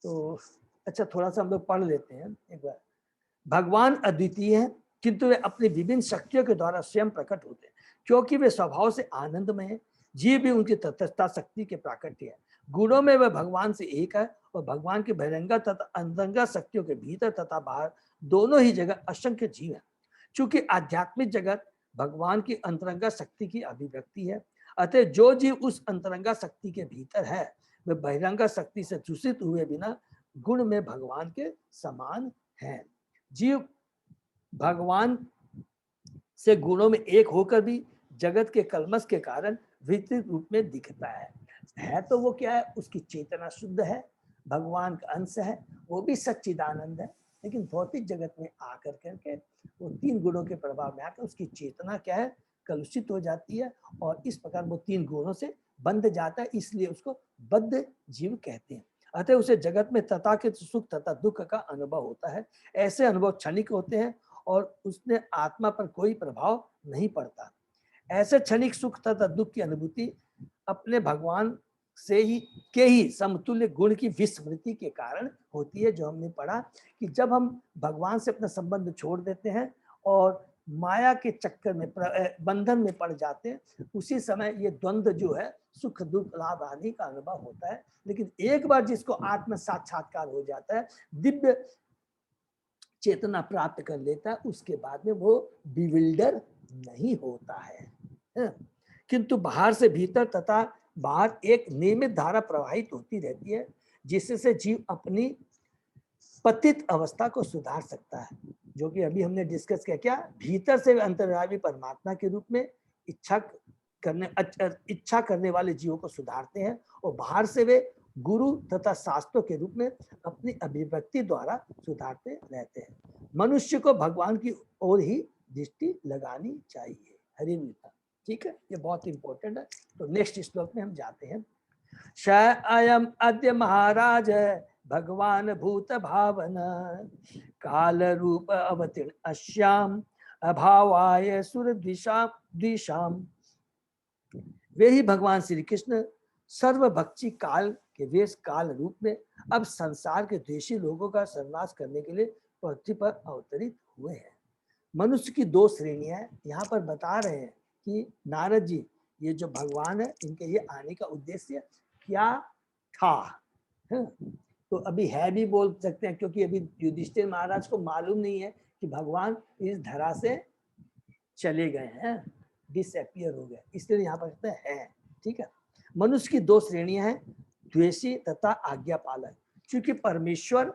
तो अच्छा, थोड़ा सा हम लोग पढ़ लेते हैं एक बार। भगवान अद्वितीय है, किंतु वे अपनी विभिन्न शक्तियों के द्वारा स्वयं प्रकट होते हैं। क्योंकि वे स्वभाव से आनंदमय है, जीव भी उनकी तटस्था शक्ति के प्राकट्य है। गुणों में वह भगवान से एक है और भगवान के बहिरंगा तथा अंतरंगा शक्तियों के भीतर तथा बाहर दोनों ही जगह असंख्य जीव है। चूंकि आध्यात्मिक जगत भगवान की अंतरंगा शक्ति की अभिव्यक्ति है, अतः जो जीव उस अंतरंगा शक्ति के भीतर है वह बहिरंगा शक्ति से दूषित हुए बिना गुण में भगवान के समान है। जीव भगवान से गुणों में एक होकर भी जगत के कलमश के कारण विपरीत रूप में दिखता है तो वो क्या है, उसकी चेतना शुद्ध है, भगवान का अंश है, वो भी सच्चिदानंद है, लेकिन भौतिक जगत में आकर करके वो 3 गुणों के प्रभाव में आकर उसकी चेतना क्या है, कलुषित हो जाती है और इस प्रकार वो 3 गुणों से बंध जाता है, इसलिए उसको बद्ध जीव कहते हैं। अतः उसे जगत में तथाकथित सुख तथा दुख का अनुभव होता है। ऐसे अनुभव क्षणिक होते हैं और उसने आत्मा पर कोई प्रभाव नहीं पड़ता। ऐसे क्षणिक सुख तथा दुख की अनुभूति अपने भगवान से ही समतुल्य गुण की विस्मृति के कारण होती है। जो हमने पढ़ा कि जब हम भगवान से अपना संबंध छोड़ देते हैं और माया के चक्कर में बंधन में पड़ जाते हैं, उसी समय ये द्वंद्व जो है, सुख दुख लाभ आदि का अनुभव होता है। लेकिन एक बार जिसको आत्म साक्षात्कार हो जाता है, दिव्य चेतना प्राप्त कर लेता है, उसके बाद में वो बिविल्डर नहीं होता है। किंतु बाहर से भीतर तथा बाहर एक नियमित धारा प्रवाहित होती रहती है, जिससे जीव अपनी पतित अवस्था को सुधार सकता है, जो कि अभी हमने डिस्कस किया। क्या भीतर से अंतर्यामी परमात्मा के रूप में इच्छा करने वाले जीवों को सुधारते हैं और बाहर से वे गुरु तथा शास्त्रों के रूप में अपनी अभिव्यक्ति द्वारा सुधारते रहते हैं। मनुष्य को भगवान की ओर ही दृष्टि लगानी चाहिए। हरि मीता, ठीक है, ये बहुत इंपॉर्टेंट है। तो नेक्स्ट श्लोक में हम जाते हैं। श अयम अद्य महाराज भगवान भूत भावना काल रूप अवतीर्ण अश्याम अभावाय सुर द्विषाम। वे ही भगवान श्री कृष्ण सर्वभक्षी काल के वेश काल रूप में अब संसार के द्वेषी लोगों का सर्वनाश करने के लिए पृथ्वी पर अवतरित हुए हैं। मनुष्य की दो श्रेणियां यहाँ पर बता रहे हैं कि नारद जी ये जो भगवान है इनके ये आने का उद्देश्य क्या था, है? तो अभी है भी बोल सकते हैं, क्योंकि अभी युधिष्ठिर महाराज को मालूम नहीं है कि भगवान इस धरा से चले गए हैं, डिसअपियर हो गए, इसलिए यहाँ पर कहते हैं। ठीक है, मनुष्य की दो श्रेणियां हैं, द्वेषी तथा आज्ञा पालक। क्योंकि परमेश्वर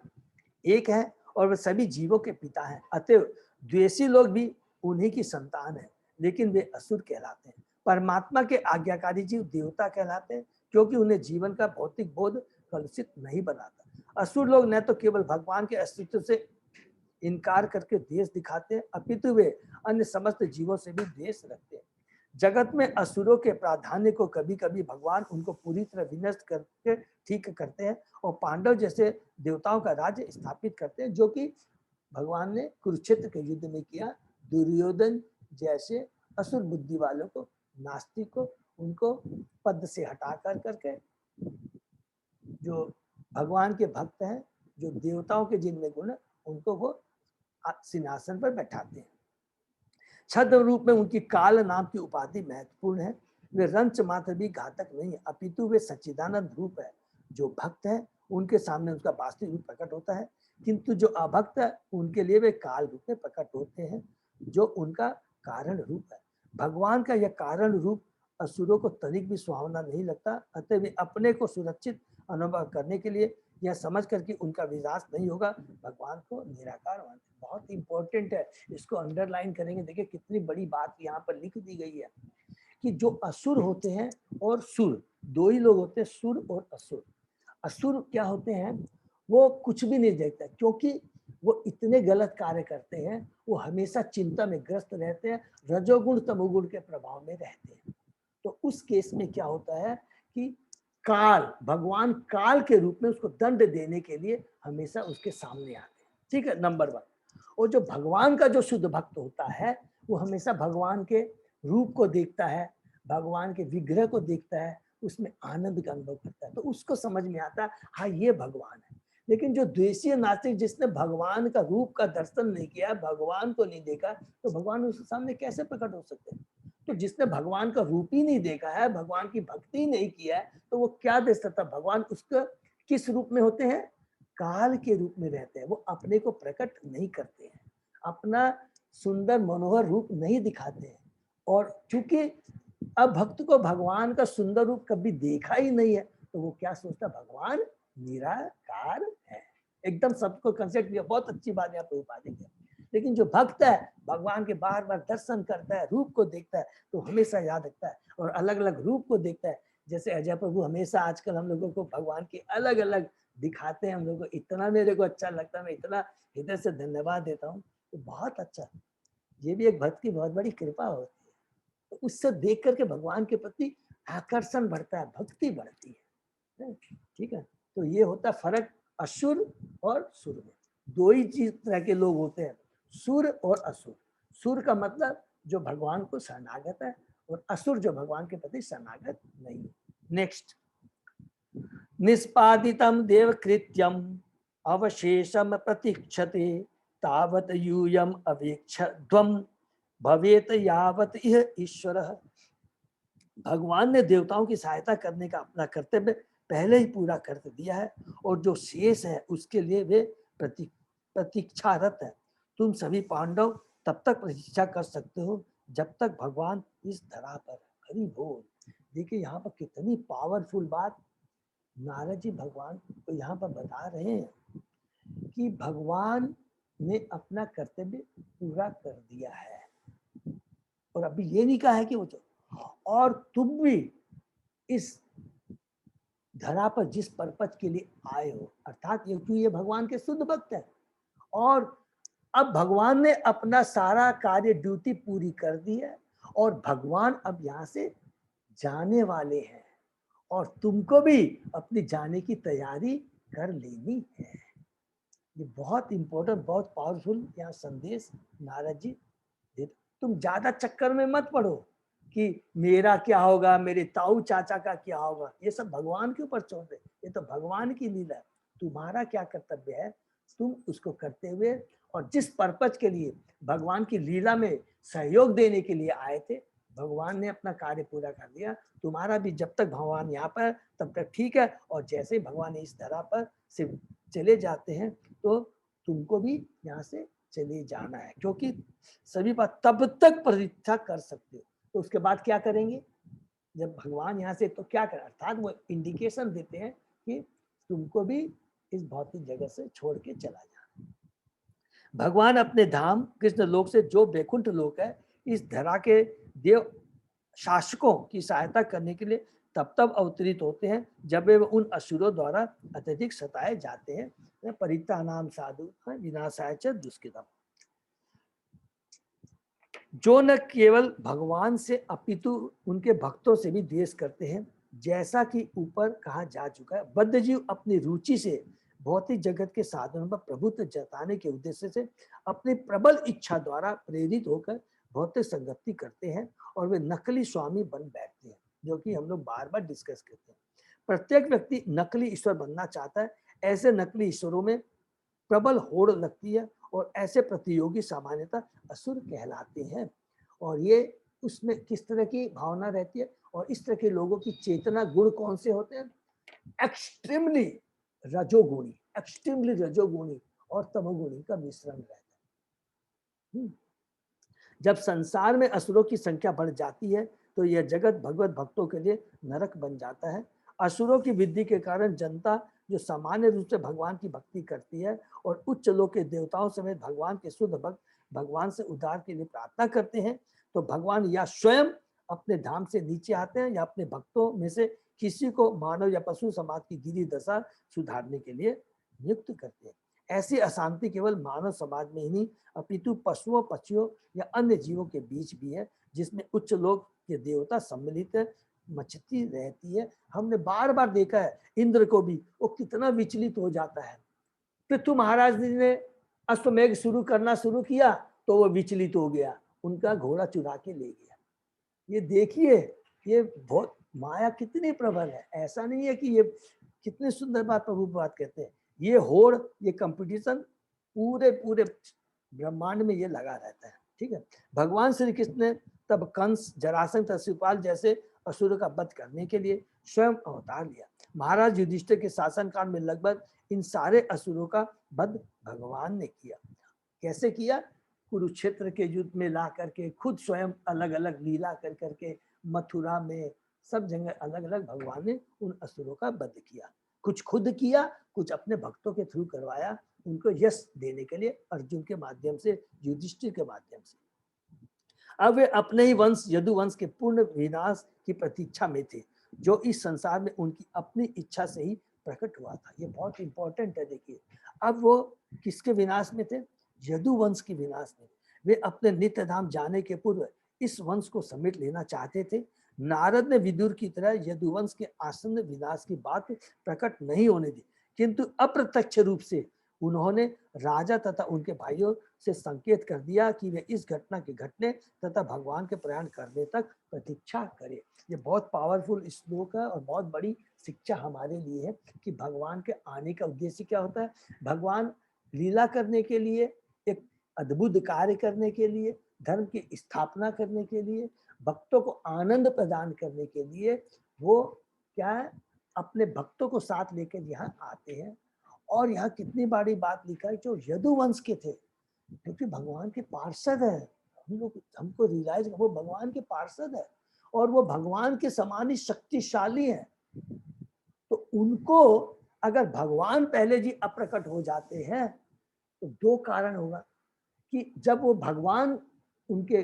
एक है और वे सभी जीवों के पिता हैं, अतएव द्वेषी लोग भी उन्हीं की संतान है, लेकिन वे असुर कहलाते हैं। परमात्मा के आज्ञाकारी जीव देवता कहलाते हैं, क्योंकि उन्हें जीवन का भौतिक बोध कलुषित नहीं बनाता। असुर लोग न तो केवल भगवान के अस्तित्व से इनकार करके द्वेष दिखाते हैं, अपितु वे अन्य समस्त जीवों से भी द्वेष रखते हैं। जगत में असुरों के प्राधान्य को कभी कभी भगवान उनको पूरी तरह विनष्ट करके ठीक करते हैं और पांडव जैसे देवताओं का राज्य स्थापित करते हैं, जो कि भगवान ने कुरुक्षेत्र के युद्ध में किया। दुर्योधन जैसे असुर बुद्धि वालों को, नास्तिक को, उनको पद से हटा कर करके जो भगवान के भक्त हैं, जो देवताओं के जिनमें गुण, उनको वो सिंहासन पर बैठाते हैं। छद्म रूप में उनकी काल नाम की उपाधि महत्वपूर्ण है। वे रंच मात्र भी घातक नहीं है, अपितु वे सच्चिदानंद रूप है। जो भक्त है उनके सामने उसका वास्तविक रूप प्रकट होता है, किंतु जो अभक्त है उनके लिए वे काल रूप में प्रकट होते हैं, जो उनका कारण रूप है। भगवान का यह कारण रूप असुरों को तनिक भी सुहावना नहीं लगता, अतः वे अपने को सुरक्षित अनुभव करने के लिए यह समझ कर कि उनका विनाश नहीं होगा, भगवान को निराकार मानते। बहुत इंपॉर्टेंट है, इसको अंडरलाइन करेंगे। देखिए कितनी बड़ी बात यहाँ पर लिख दी गई है कि जो असुर होते हैं और सुर, दो ही लोग होते हैं, सुर और असुर। असुर क्या होते हैं, वो कुछ भी नहीं देखते, क्योंकि वो इतने गलत कार्य करते हैं, वो हमेशा चिंता में ग्रस्त रहते हैं, रजोगुण तमोगुण के प्रभाव में रहते हैं। तो उस केस में क्या होता है कि काल, भगवान काल के रूप में उसको दंड देने के लिए हमेशा उसके सामने आते हैं। ठीक है, नंबर 1। और जो भगवान का जो शुद्ध भक्त होता है वो हमेशा भगवान के रूप को देखता है, भगवान के विग्रह को देखता है, उसमें आनंद का अनुभव करता है, तो उसको समझ में आता है हाँ ये भगवान है। लेकिन जो द्वेषी नास्तिक, जिसने भगवान का रूप का दर्शन नहीं किया, भगवान को नहीं देखा, तो भगवान उसके सामने कैसे प्रकट हो सकते हैं? तो जिसने भगवान का रूप ही नहीं देखा है, भगवान की भक्ति नहीं किया है, तो वो क्या दे सकता? भगवान उसका किस रूप में होते हैं? काल के रूप में रहते हैं। वो अपने को प्रकट नहीं करते हैं, अपना सुंदर मनोहर रूप नहीं दिखाते हैं। और चूंकि अब भक्त को भगवान का सुंदर रूप कभी देखा ही नहीं है, तो वो क्या सोचता? भगवान निराकार है। एकदम सबको कंसेप्ट किया, बहुत अच्छी बात यहाँ पे उपाधि है। लेकिन जो भक्त है, भगवान के बार बार दर्शन करता है, रूप को देखता है, तो हमेशा याद रखता है और अलग अलग रूप को देखता है। जैसे अजय प्रभु हमेशा आजकल हम लोगों को भगवान के अलग अलग दिखाते हैं, हम लोगों को इतना मेरे को अच्छा लगता है, मैं इतना हृदय से धन्यवाद देता हूँ। तो बहुत अच्छा, ये भी एक भक्त की बहुत बड़ी कृपा होती है। तो उससे देख करके भगवान के प्रति आकर्षण बढ़ता है, भक्ति बढ़ती है। ठीक है, तो ये होता है फर्क असुर और सुर में। दो ही चीज तरह के लोग होते हैं, सुर और असुर। सुर का मतलब जो भगवान को शरणागत है, और असुर जो भगवान के प्रति शरणागत नहीं। नेक्स्ट, निष्पादितम देव कृत्यम अवशेषम प्रतीक्षते तावत यूयम अवेक्षध्वम भवेत यावत यह ईश्वर। भगवान ने देवताओं की सहायता करने का अपना कर्तव्य पहले ही पूरा कर दिया है, और जो शेष है उसके लिए वे प्रतीक्षारत है। तुम सभी पांडव तब तक प्रतीक्षा कर सकते हो जब तक भगवान इस धरा पर। हरि बोल। देखिए यहाँ पर कितनी पावरफुल बात नारद जी भगवान को यहाँ पर बता रहे हैं कि भगवान ने अपना कर्तव्य पूरा कर दिया है, और अभी ये नहीं कहा है कि वो और तुम भी इस धरा पर जिस पर्पज के लिए आए हो, अर्थात ये भगवान के शुद्ध भक्त हैं, और अब भगवान ने अपना सारा कार्य ड्यूटी पूरी कर दी है, और भगवान अब यहाँ से जाने वाले हैं, और तुमको भी अपनी जाने की तैयारी कर लेनी है। ये बहुत इंपॉर्टेंट, बहुत पावरफुल यहाँ संदेश नारद जी दे। तुम ज्यादा चक्कर में मत पड़ो कि मेरा क्या होगा, मेरे ताऊ चाचा का क्या होगा, ये सब भगवान के ऊपर छोड़ दे। ये तो भगवान की लीला है। तुम्हारा क्या कर्तव्य है, तुम उसको करते हुए, और जिस पर्पज के लिए भगवान की लीला में सहयोग देने के लिए आए थे, भगवान ने अपना कार्य पूरा कर दिया। तुम्हारा भी जब तक भगवान यहाँ पर तब तक ठीक है, और जैसे ही भगवान इस धरा पर से चले जाते हैं तो तुमको भी यहाँ से चले जाना है, क्योंकि सभी बात तब तक प्रतीक्षा कर सकते हो। तो उसके बाद क्या करेंगे जब भगवान यहाँ से, तो क्या करें, अर्थात वो इंडिकेशन देते हैं कि तुमको भी इस भौतिक जगत से छोड़ के चला जाना। भगवान अपने धाम कृष्ण लोक से, जो वैकुंठ लोक है, इस धरा के देव शासकों की सहायता करने के लिए तब तब अवतरित होते हैं जब वे उन असुरों द्वारा अत्यधिक सताए जाते हैं। परित्राणाम साधु विनाशाय च दुष्कृतम्। जो न केवल भगवान से अपितु उनके भक्तों से भी द्वेष करते हैं, जैसा कि ऊपर कहा जा चुका है। बद्ध जीव अपनी रुचि से भौतिक जगत के साधनों पर प्रभुत्व जताने के उद्देश्य से अपनी प्रबल इच्छा द्वारा प्रेरित होकर भौतिक संगति करते हैं और वे नकली स्वामी बन बैठते हैं, जो कि हम लोग बार बार डिस्कस करते हैं। प्रत्येक व्यक्ति नकली ईश्वर बनना चाहता है। ऐसे नकली ईश्वरों में प्रबल होड़ लगती है और ऐसे प्रतियोगी सामान्यतः असुर कहलाते हैं। और ये उसमें किस तरह की भावना रहती है, और इस तरह के लोगों की चेतना गुण कौन से होते हैं? एक्सट्रीमली रजोगुणी और तमोगुणी का मिश्रण रहता है। जब संसार में असुरों की संख्या बढ़ जाती है तो यह जगत भगवत भक्तों के लिए नरक बन जाता है। असुरों की वृद्धि के कारण जनता जो सामान्य रूप से भगवान की भक्ति करती है और उच्च लोक के देवताओं समेत भगवान के शुद्ध भक्त भगवान से उद्धार के लिए प्रार्थना करते हैं, तो भगवान या स्वयं अपने धाम से नीचे आते हैं या अपने भक्तों में से किसी को मानव या पशु समाज की गिरी दशा सुधारने के लिए नियुक्त करते हैं। ऐसी अशांति केवल मानव समाज में ही नहीं अपितु पशुओं, पक्षियों या अन्य जीवों के बीच भी है, जिसमें उच्च लोक के देवता सम्मिलित मचती रहती है। हमने बार बार देखा है इंद्र को भी वो कितना विचलित हो जाता है। पृथु महाराज ने अश्वमेघ करना शुरू किया तो वो विचलित हो गया, उनका घोड़ा चुरा के ले गया। ये देखिए ये बहुत माया कितनी प्रबल है। ऐसा नहीं है कि ये कितनी सुंदर बात प्रभु बात कहते हैं। ये होड़, ये कंपटीशन पूरे पूरे ब्रह्मांड में ये लगा रहता है। ठीक है, भगवान श्री कृष्ण ने तब कंस, जरासंध, शिशुपाल जैसे असुरों का वध करने के लिए स्वयं अवतार लिया। महाराज युधिष्ठिर के शासनकाल में लगभग इन सारे असुरों का वध भगवान ने किया। कैसे किया? कुरुक्षेत्र के युद्ध में ला करके खुद स्वयं अलग अलग लीला कर करके मथुरा में सब जगह अलग अलग भगवान ने उन असुरों का वध किया। कुछ खुद किया, कुछ अपने भक्तों के थ्रू करवाया, उनको यश देने के लिए अर्जुन के माध्यम से, युधिष्ठिर के माध्यम से। अब वे अपने ही वंश यदुवंश के पूर्ण विनाश की प्रतीक्षा में थे, जो इस संसार में उनकी अपनी इच्छा से ही प्रकट हुआ था। ये बहुत इंपॉर्टेंट है। देखिए, अब वो किसके विनाश में थे? यदुवंश के विनाश में। वे अपने नित्य धाम जाने के पूर्व इस वंश को समेट लेना चाहते थे। नारद ने विदुर की तरह यदुवंश के आसन्न विनाश की बात प्रकट नहीं होने दी, किंतु अप्रत्यक्ष रूप से उन्होंने राजा तथा उनके भाइयों से संकेत कर दिया कि वे इस घटना के घटने तथा भगवान के प्रयाण करने तक प्रतीक्षा करें। ये बहुत पावरफुल श्लोक है और बहुत बड़ी शिक्षा हमारे लिए है कि भगवान के आने का उद्देश्य क्या होता है। भगवान लीला करने के लिए, एक अद्भुत कार्य करने के लिए, धर्म की स्थापना करने के लिए, भक्तों को आनंद प्रदान करने के लिए वो क्या है, अपने भक्तों को साथ लेकर यहाँ आते हैं। और यहाँ कितनी बड़ी बात लिखा है, जो यदुवंश के थे, क्योंकि भगवान के पार्षद है। हमको रियलाइज, वो भगवान के पार्षद है और वो भगवान के समान ही शक्तिशाली है। तो उनको अगर भगवान पहले जी अप्रकट हो जाते हैं तो दो कारण होगा कि जब वो भगवान उनके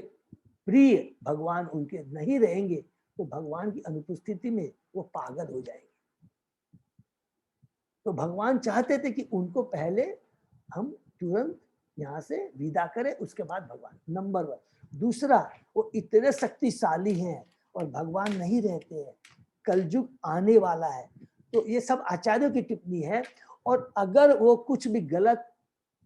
प्रिय भगवान उनके नहीं रहेंगे तो भगवान की अनुपस्थिति में वो पागल हो जाएंगे। तो भगवान चाहते थे कि उनको पहले हम तुरंत यहाँ से विदा करें, उसके बाद भगवान। नंबर 1। दूसरा, वो इतने शक्तिशाली हैं और भगवान नहीं रहते हैं, कलयुग आने वाला है। तो ये सब आचार्यों की टिप्पणी है। और अगर वो कुछ भी गलत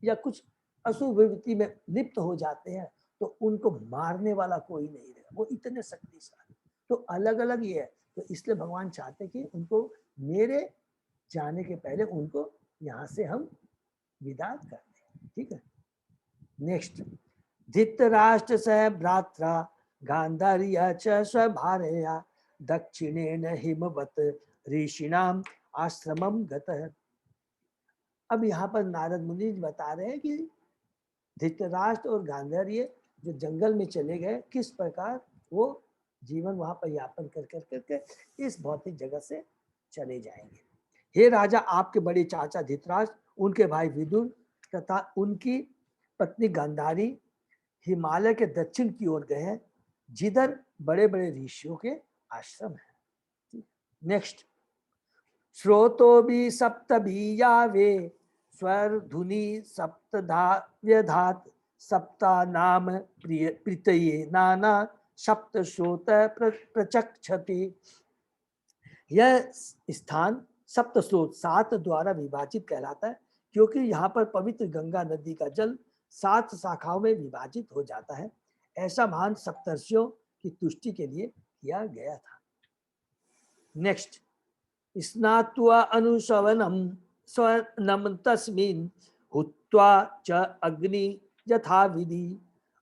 या कुछ अशुभ प्रवृत्ति में लिप्त हो जाते हैं तो उनको मारने वाला कोई नहीं रहेगा, वो इतने शक्तिशाली। तो अलग अलग ये है। तो इसलिए भगवान चाहते कि उनको मेरे जाने के पहले उनको यहाँ से हम विदा कर दें। ठीक है। नेक्स्ट, धृतराष्ट्र स भ्रात्रा गांधार्या च स्वभार्यया दक्षिणेन हिमवत ऋषिणाम आश्रमम गतः। अब यहाँ पर नारद मुनि बता रहे हैं कि धृतराष्ट्र और गांधार्य जो जंगल में चले गए, किस प्रकार वो जीवन वहां पर यापन कर करके इस भौतिक जगत से चले जाएंगे। हे राजा, आपके बड़े चाचा धृतराष्ट्र, उनके भाई विदुर तथा उनकी पत्नी गांधारी हिमालय के दक्षिण की ओर गए हैं, जिधर बड़े बड़े ऋषियों के आश्रम है। नेक्स्ट, श्रोतो भी सप्तभी यावे स्वर धुनि सप्तधा व्यधात सप्ता नाम प्रीतये नाना सप्त श्रोत प्रचक्षति। यह स्थान सप्त स्रोत 7 द्वारा विभाजित कहलाता है, क्योंकि यहाँ पर पवित्र गंगा नदी का जल 7 शाखाओं में विभाजित हो जाता है। ऐसा महान सप्तर्षियों की तुष्टि के लिए किया गया था। नेक्स्ट, स्नात्वा अनुशवनम स्वनम तस्मिन् हुत्वा च अग्नि यथा विधि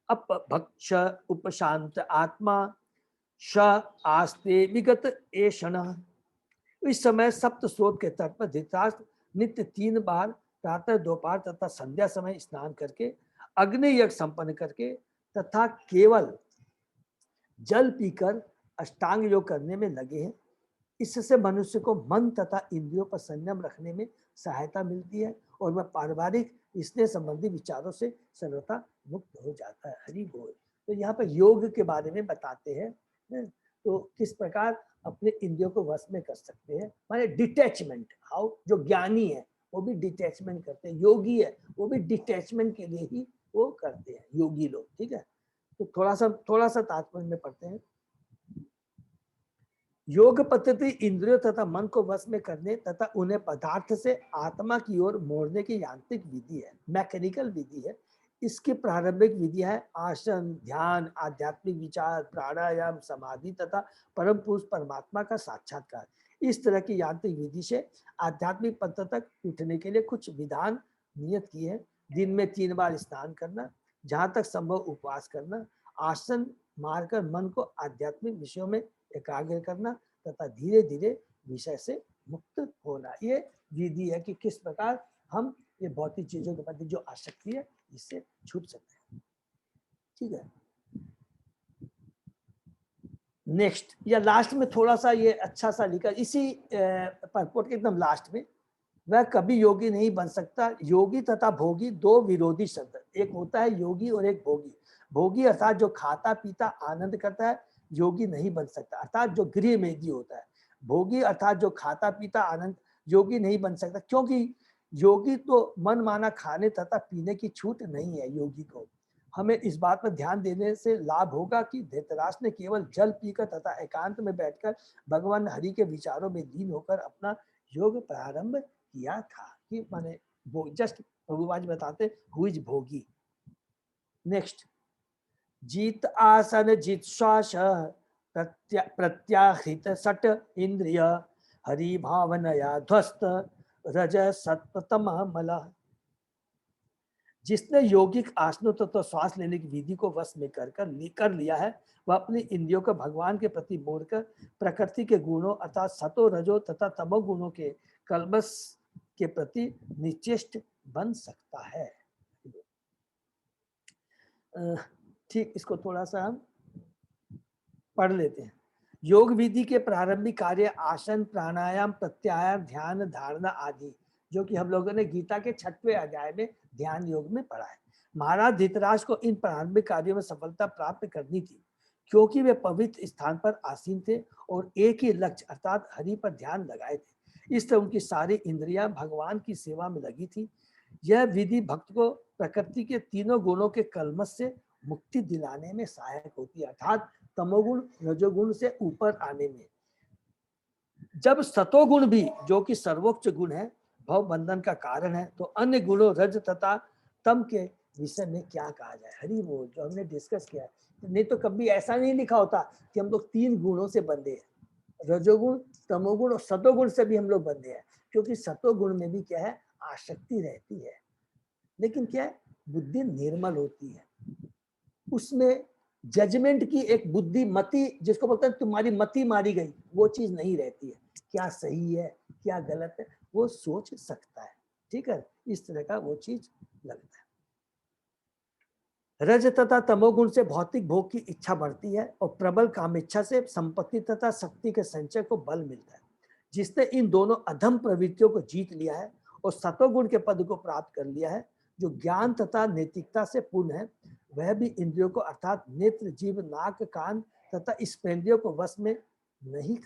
अपभक्ष उपशांत आत्मा श आस्ते विगत एषण। इस समय सप्त स्रोत के तट पर धृतराष्ट्र नित्य 3 बार प्रातः, दोपहर तथा संध्या समय स्नान करके अग्नि यज्ञ संपन्न करके तथा केवल जल पीकर अष्टांग योग करने में लगे हैं। इससे मनुष्य को मन तथा इंद्रियों पर संयम रखने में सहायता मिलती है और वह पारिवारिक स्नेह संबंधी विचारों से सर्वथा मुक्त हो जाता है। हरि बोल। तो यहाँ पर योग के बारे में बताते हैं, तो किस प्रकार अपने इंद्रियों को वश में कर सकते हैं, माने डिटैचमेंट। हाउ, जो ज्ञानी है वो भी डिटैचमेंट करते हैं, योगी है वो भी डिटैचमेंट के लिए ही वो करते हैं, योगी लोग। ठीक है। तो थोड़ा सा तात्पर्य में पढ़ते हैं। योग पद्धति इंद्रियों तथा मन को वश में करने तथा उन्हें पदार्थ से आत्मा की ओर मोड़ने की यांत्रिक विधि है, मैकेनिकल विधि है। इसकी प्रारंभिक विधि है आसन, ध्यान, आध्यात्मिक विचार, प्राणायाम, समाधि तथा परम पुरुष परमात्मा का साक्षात्कार। इस तरह की यांत्रिक विधि से आध्यात्मिक पद तक उठने के लिए कुछ विधान नियत किए हैं। दिन में 3 बार स्नान करना, जहाँ तक संभव उपवास करना, आसन मारकर मन को आध्यात्मिक विषयों में एकाग्र करना तथा धीरे धीरे विषय से मुक्त होना। ये विधि है कि किस प्रकार हम ये भौतिक चीजों के प्रति जो आसक्ति है इससे छूट सकते हैं। ठीक है। नेक्स्ट, या लास्ट में थोड़ा सा ये अच्छा सा लिखा इसी परपोर्ट के एकदम लास्ट में, वह कभी योगी नहीं बन सकता। योगी तथा भोगी 2 विरोधी शब्द, एक होता है योगी और एक भोगी। भोगी अर्थात जो खाता पीता आनंद करता है, योगी नहीं बन सकता, अर्थात जो गृहमेधी होता है। भोगी अर्थात जो खाता पीता आनंद, योगी नहीं बन सकता, क्योंकि योगी तो मन माना खाने तथा पीने की छूट नहीं है। योगी को हमें इस बात पर ध्यान देने से लाभ होगा कि धृतराष्ट्र ने केवल जल पीकर तथा एकांत में बैठकर भगवान हरि के विचारों में लीन होकर अपना योग प्रारंभ किया था। कि माने वो जस्ट प्रभुपाद बताते हु इज भोगी। नेक्स्ट, जीत आसन जित श्वास प्रत्याहृत सट इंद्रिय हरि भावनया ध्वस्त रज सत्तम मल। जिसने यौगिक आसनों तथा श्वास लेने की विधि को वश में कर लिया है, वह अपनी इंद्रियों को भगवान के प्रति मोड़कर प्रकृति के गुणों अर्थात सतो रजो तथा तमो गुणों के कल्मश के प्रति निश्चेष्ट बन सकता है। ठीक, इसको थोड़ा सा हम पढ़ लेते हैं। योग विधि के प्रारंभिक कार्य आसन, प्राणायाम, प्रत्यायाम, ध्यान, धारणा आदि, जो कि हम लोगों ने गीता के 6वें अध्याय में ध्यान योग में पढ़ा है। महाराज धृतराष्ट्र को इन प्रारंभिक कार्यों में सफलता प्राप्त करनी थी, क्योंकि वे पवित्र स्थान पर आसीन थे और एक ही लक्ष्य अर्थात हरि पर ध्यान लगाए थे। इस तरह उनकी सारी इंद्रियां भगवान की सेवा में लगी थी। यह विधि भक्त को प्रकृति के तीनों गुणों के कलमश से मुक्ति दिलाने में सहायक होती है, अर्थात तमोगुण रजोगुण से ऊपर आने में। जब सतोगुण भी जो कि सर्वोच्च गुण है, भव बंधन का कारण है, तो अन्य गुणों रज तथा तम के विषय में क्या कहा जाए। हरि बोल, जो हमने डिस्कस किया है, नहीं तो कभी ऐसा नहीं लिखा होता कि हम लोग 3 गुणों से बंधे हैं, रजोगुण, तमोगुण और सतोगुण से भी हम लोग बंधे हैं। क्योंकि सतोगुण में भी क्या है, आसक्ति रहती है, लेकिन क्या है, बुद्धि निर्मल होती है, उसमें जजमेंट की एक बुद्धि मति, जिसको बोलते हैं तुम्हारी मति मारी गई, वो चीज नहीं रहती है। क्या सही है क्या गलत है वो सोच सकता है, ठीक है, इस तरह का वो चीज लगता है। रज तथा तमोगुण से भौतिक भोग की इच्छा बढ़ती है और प्रबल काम इच्छा से संपत्ति तथा शक्ति के संचय को बल मिलता है। जिसने इन दोनों अधम प्रवृत्तियों को जीत लिया है और सतोगुण के पद को प्राप्त कर लिया है, जो ज्ञान तथा नैतिकता से पूर्ण है, वह भी इंद्रियों को अर्थात नेत्र, जीव, नाक, कान तथा स्पेंद्रियों को वश में नहीं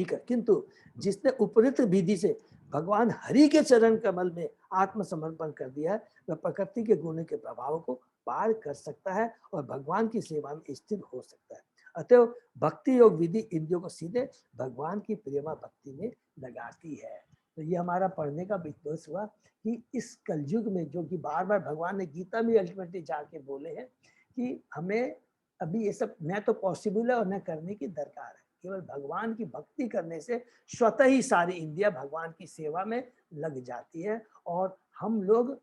कर, किंतु जिसने उपयुक्त विधि से भगवान हरि के चरण कमल में आत्मसमर्पण कर दिया है, वह प्रकृति के गुणों के प्रभाव को पार कर सकता है और भगवान की सेवा में स्थिर हो सकता है। अतः भक्ति योग विधि इंद्रियों को सीधे भगवान की प्रेमा भक्ति में लगाती है। तो ये हमारा पढ़ने का विश्वास हुआ कि इस कलयुग में, जो कि बार बार भगवान ने गीता में अल्टीमेटली जाके बोले हैं कि हमें अभी ये सब न तो पॉसिबल है और न करने की दरकार है। केवल भगवान की भक्ति करने से स्वतः ही सारी इंद्रियां भगवान की सेवा में लग जाती है और हम लोग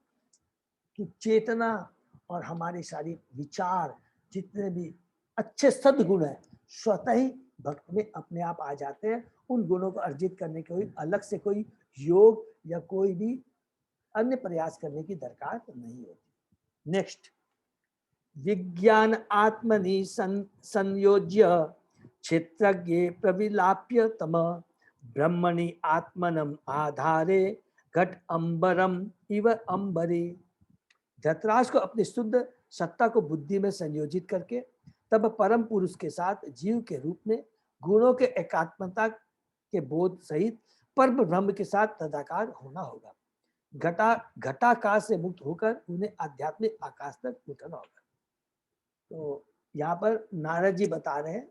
की चेतना और हमारे सारी विचार जितने भी अच्छे सद्गुण है स्वतः ही भक्त में अपने आप आ जाते हैं। उन गुणों को अर्जित करने के कोई अलग से कोई योग या कोई भी अन्य प्रयास करने की दरकार नहीं होती। नेक्स्ट, विज्ञान आत्मनि संयोज्य क्षेत्रज्ञे प्रविलाप्य तम ब्रह्मणि आत्मनम आधारे घट अंबरम इव अंबरे। धृतराष्ट्र को अपनी शुद्ध सत्ता को बुद्धि में संयोजित करके तब परम पुरुष के साथ जीव के रूप में गुणों के एकात्मता के बोध सहित परम ब्रह्म के साथ तदाकार होना होगा। घटाकाश से मुक्त होकर उन्हें आध्यात्मिक आकाश तक उठना होगा। तो यहाँ पर नारद जी बता रहे हैं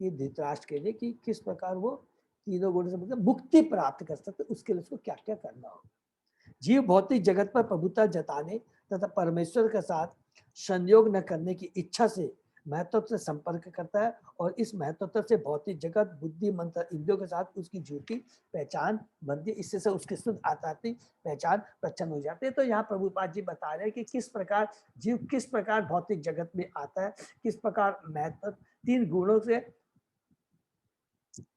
कि धृतराष्ट्र के लिए कि किस प्रकार वो तीनों गुणों से मतलब मुक्ति प्राप्त कर सकते, उसके लिए उसको क्या क्या करना होगा। जीव भौतिक जगत पर प्रभुता जताने तथा परमेश्वर के साथ संयोग न करने की इच्छा से महत्व से संपर्क करता है और इस महत्व से भौतिक जगत, बुद्धि, मंत्र, इंद्रियों के साथ उसकी झूठी पहचान बनती है। इससे उसकी शुद्ध आध्यात्मिक पहचान प्रच्छन्न हो जाती है। तो यहाँ प्रभुपाद जी बता रहे हैं कि किस प्रकार जीव किस प्रकार भौतिक जगत में आता है, किस प्रकार महत्व 3 गुणों से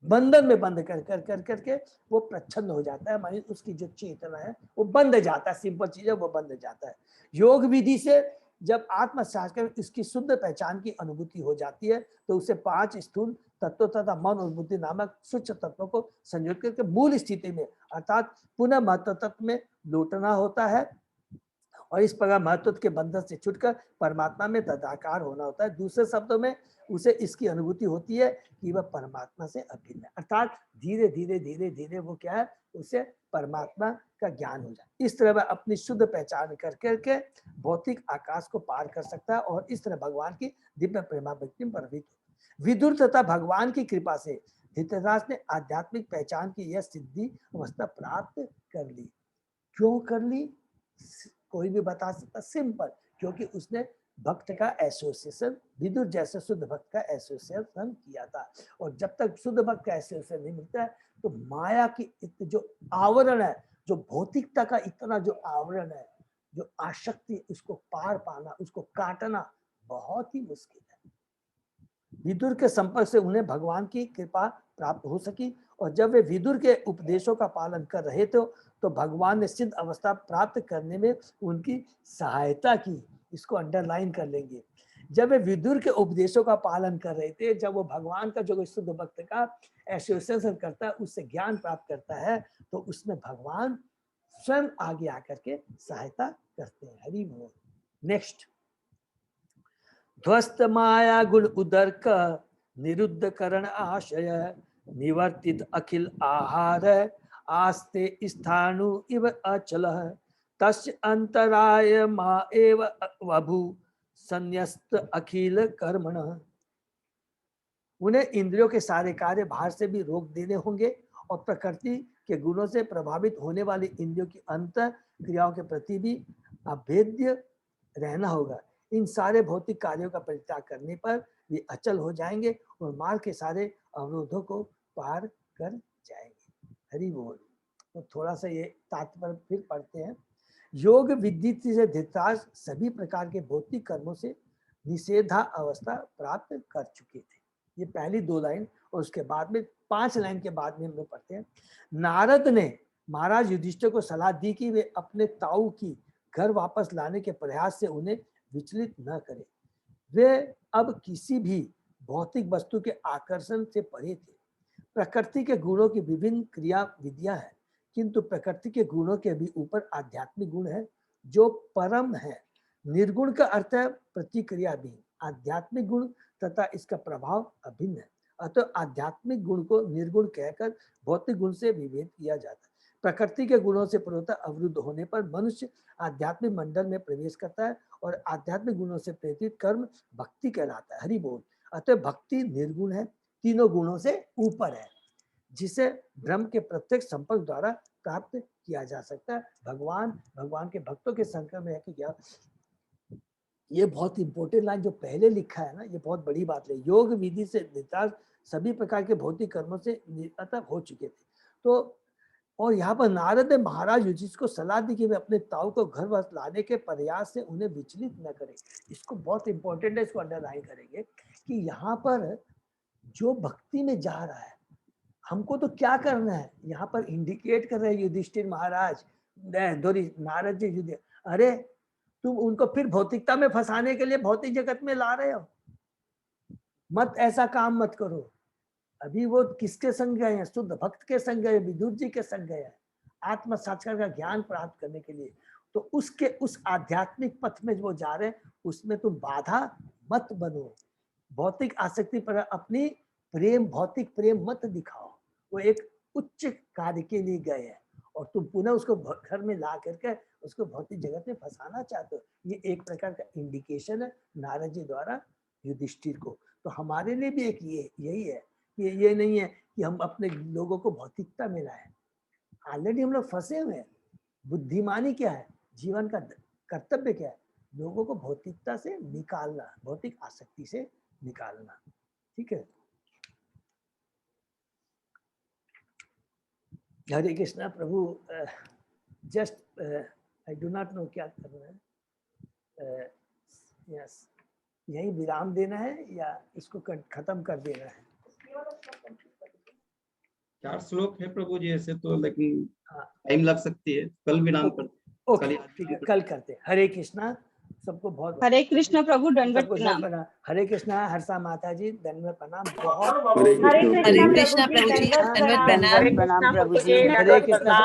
बंधन में बंद करके वो प्रच्छन्न हो जाता है। मानी उसकी जो चेतना है वो बंध जाता है, सिंपल चीज है वो बंध जाता है। योग विधि से जब आत्म साक्षात्कार इसकी शुद्ध पहचान की अनुभूति हो जाती है तो उसे 5 स्थूल तत्व तथा मन और बुद्धि नामक सूक्ष्म तत्वों को संयोजित करके मूल स्थिति में अर्थात पुनः महत्व तत्व में लौटना होता है और इस प्रकार महत्व के बंधन से छुटकर परमात्मा में तदाकार होना होता है। दूसरे शब्दों में उसे इसकी अनुभूति होती है कि वह परमात्मा से अभिन्न है, अर्थात धीरे धीरे धीरे धीरे वो क्या है, उसे परमात्मा का ज्ञान हो जाए। इस तरह वह अपनी शुद्ध पहचान कर करके भौतिक आकाश को पार कर सकता है और इस तरह भगवान की दिव्य प्रेमा भक्ति में प्रवृत्त होता है। विदुर तथा भगवान की कृपा से धृतराष्ट्र ने आध्यात्मिक पहचान की यह सिद्धि अवस्था प्राप्त कर ली। क्यों कर ली कोई भी बता सकता, सिंपल, क्योंकि उसने भक्त का एसोसिएशन, विदुर जैसे शुद्ध भक्त का एसोसिएशन किया था। और जब तक शुद्ध भक्त का एसोसिएशन नहीं मिलता है तो माया की जो आवरण है, जो भौतिकता का इतना जो आवरण है, जो आसक्ति, उसको पार पाना, उसको काटना बहुत ही मुश्किल है। विदुर के संपर्क से उन्हें भगवान की कृपा प्राप्त हो सकी और जब वे विदुर के उपदेशों का पालन कर रहे थे तो भगवान ने सिद्ध अवस्था प्राप्त करने में उनकी सहायता की। इसको अंडरलाइन कर लेंगे। जब वे विदुर के उपदेशों का पालन कर रहे थे, जब वो भगवान का जो शुद्ध भक्त का एसोसिएशन करता है, उससे ज्ञान प्राप्त करता है, तो उसमें भगवान स्वयं आगे आकर के सहायता करते हैं। हरि बोल। नेक्स्ट, ध्वस्त माया गुण उदरक निरुद्ध करण आशय निवर्तित अखिल आहार आस्ते स्थाणु इव अचल तस्य अंतराय मा एव वभु संन्यस्त अखिल कर्मण। उन्हें इंद्रियों के सारे कार्य बाहर से भी रोक देने होंगे और प्रकृति के गुणों से प्रभावित होने वाली इंद्रियों की अंत क्रियाओं के प्रति भी अभेद्य रहना होगा। इन सारे भौतिक कार्यों का परित्याग करने पर वे अचल हो जाएंगे और मार्ग के सारे अवरोधों को पार कर जाएंगे। हरि बोल। तो थोड़ा सा ये तात्पर्य फिर पढ़ते हैं। योग विधि से धृतराष्ट्र सभी प्रकार के भौतिक कर्मों से निषेधा अवस्था प्राप्त कर चुके थे। ये पहली 2 लाइन, और उसके बाद में 5 लाइन के बाद में हम लोग पढ़ते हैं। नारद ने महाराज युधिष्ठिर को सलाह दी कि वे अपने ताऊ की घर वापस लाने के प्रयास से उन्हें विचलित न करें। वे अब किसी भी भौतिक वस्तु के आकर्षण से परे थे। प्रकृति के गुणों की विभिन्न क्रिया विधियां हैं, किंतु प्रकृति के गुणों के भी ऊपर आध्यात्मिक गुण है जो परम है। निर्गुण का अर्थ है प्रतिक्रिया भी, आध्यात्मिक गुण तथा इसका प्रभाव अभिन्न है। अतः आध्यात्मिक गुण को निर्गुण कहकर भौतिक गुण से विभेद किया जाता है। प्रकृति के गुणों से पूर्णतः अवरुद्ध होने पर मनुष्य आध्यात्मिक मंडल में प्रवेश करता है और आध्यात्मिक गुणों से प्रेरित कर्म भक्ति कहलाता है। हरि बोल। अतः भक्ति निर्गुण है, तीनों गुणों से ऊपर है, जिसे ब्रह्म के प्रत्यक्ष संपर्क द्वारा प्राप्त किया जा सकता है। भगवान के भक्तों के संकल्प में है कि क्या, ये बहुत इंपॉर्टेंट लाइन जो पहले लिखा है ना, ये बहुत बड़ी बात है। योग विधि से धृतराष्ट्र सभी प्रकार के भौतिक कर्मों से निवृत्त हो चुके थे। तो और यहाँ पर नारद ने महाराज युधिष्ठिर को सलाह दी कि वे अपने ताऊ को घर वापस लाने के प्रयास से उन्हें विचलित न करें। इसको बहुत इंपॉर्टेंट है, इसको अंडरलाइन करेंगे कि यहाँ पर जो भक्ति में जा रहा है, हमको तो क्या करना है, यहाँ पर इंडिकेट कर रहे हैं युधिष्ठिर महाराज, नारद जी युधिष्ठिर, अरे तुम उनको फिर भौतिकता में फंसाने के लिए भौतिक जगत में ला रहे हो, मत ऐसा काम मत करो। अभी वो किसके संग गए हैं? शुद्ध भक्त के संग गए, विदुर जी के संग गए हैं आत्म साक्षात्कार का ज्ञान प्राप्त करने के लिए। तो उसके उस आध्यात्मिक पथ में वो जा रहे हैं, उसमें तुम बाधा मत बनो। भौतिक आसक्ति पर अपनी प्रेम, भौतिक प्रेम मत दिखाओ। वो एक उच्च कार्य के लिए गए हैं और तुम पुनः उसको घर में ला करके उसको भौतिक जगत में फंसाना चाहते हो। ये एक प्रकार का इंडिकेशन है नारद जी द्वारा युधिष्ठिर को। तो हमारे लिए भी एक यही है कि ये नहीं है कि हम अपने लोगों को भौतिकता में लाए, ऑलरेडी हम लोग फंसे हुए हैं। बुद्धिमानी क्या है, जीवन का कर्तव्य क्या है, लोगों को भौतिकता से निकालना, भौतिक आसक्ति से निकालना। ठीक है। हरे कृष्णा प्रभु। Just I do not know क्या करना है। यस, यही विराम देना है या इसको खत्म कर देना है? 4 श्लोक है प्रभु जी ऐसे तो, लेकिन टाइम लग सकती है, कल विराम करते। ओके ठीक है, कल करते हैं। हरे कृष्णा सबको बहुत। हरे कृष्ण प्रभु, दंडवत प्रणाम। हरे कृष्णा हर्षा माता जी, दंडवत प्रणाम। बहुत हरे कृष्णा प्रभु जी, दंडवत प्रणाम। प्रणाम प्रभु जी। हरे कृष्णा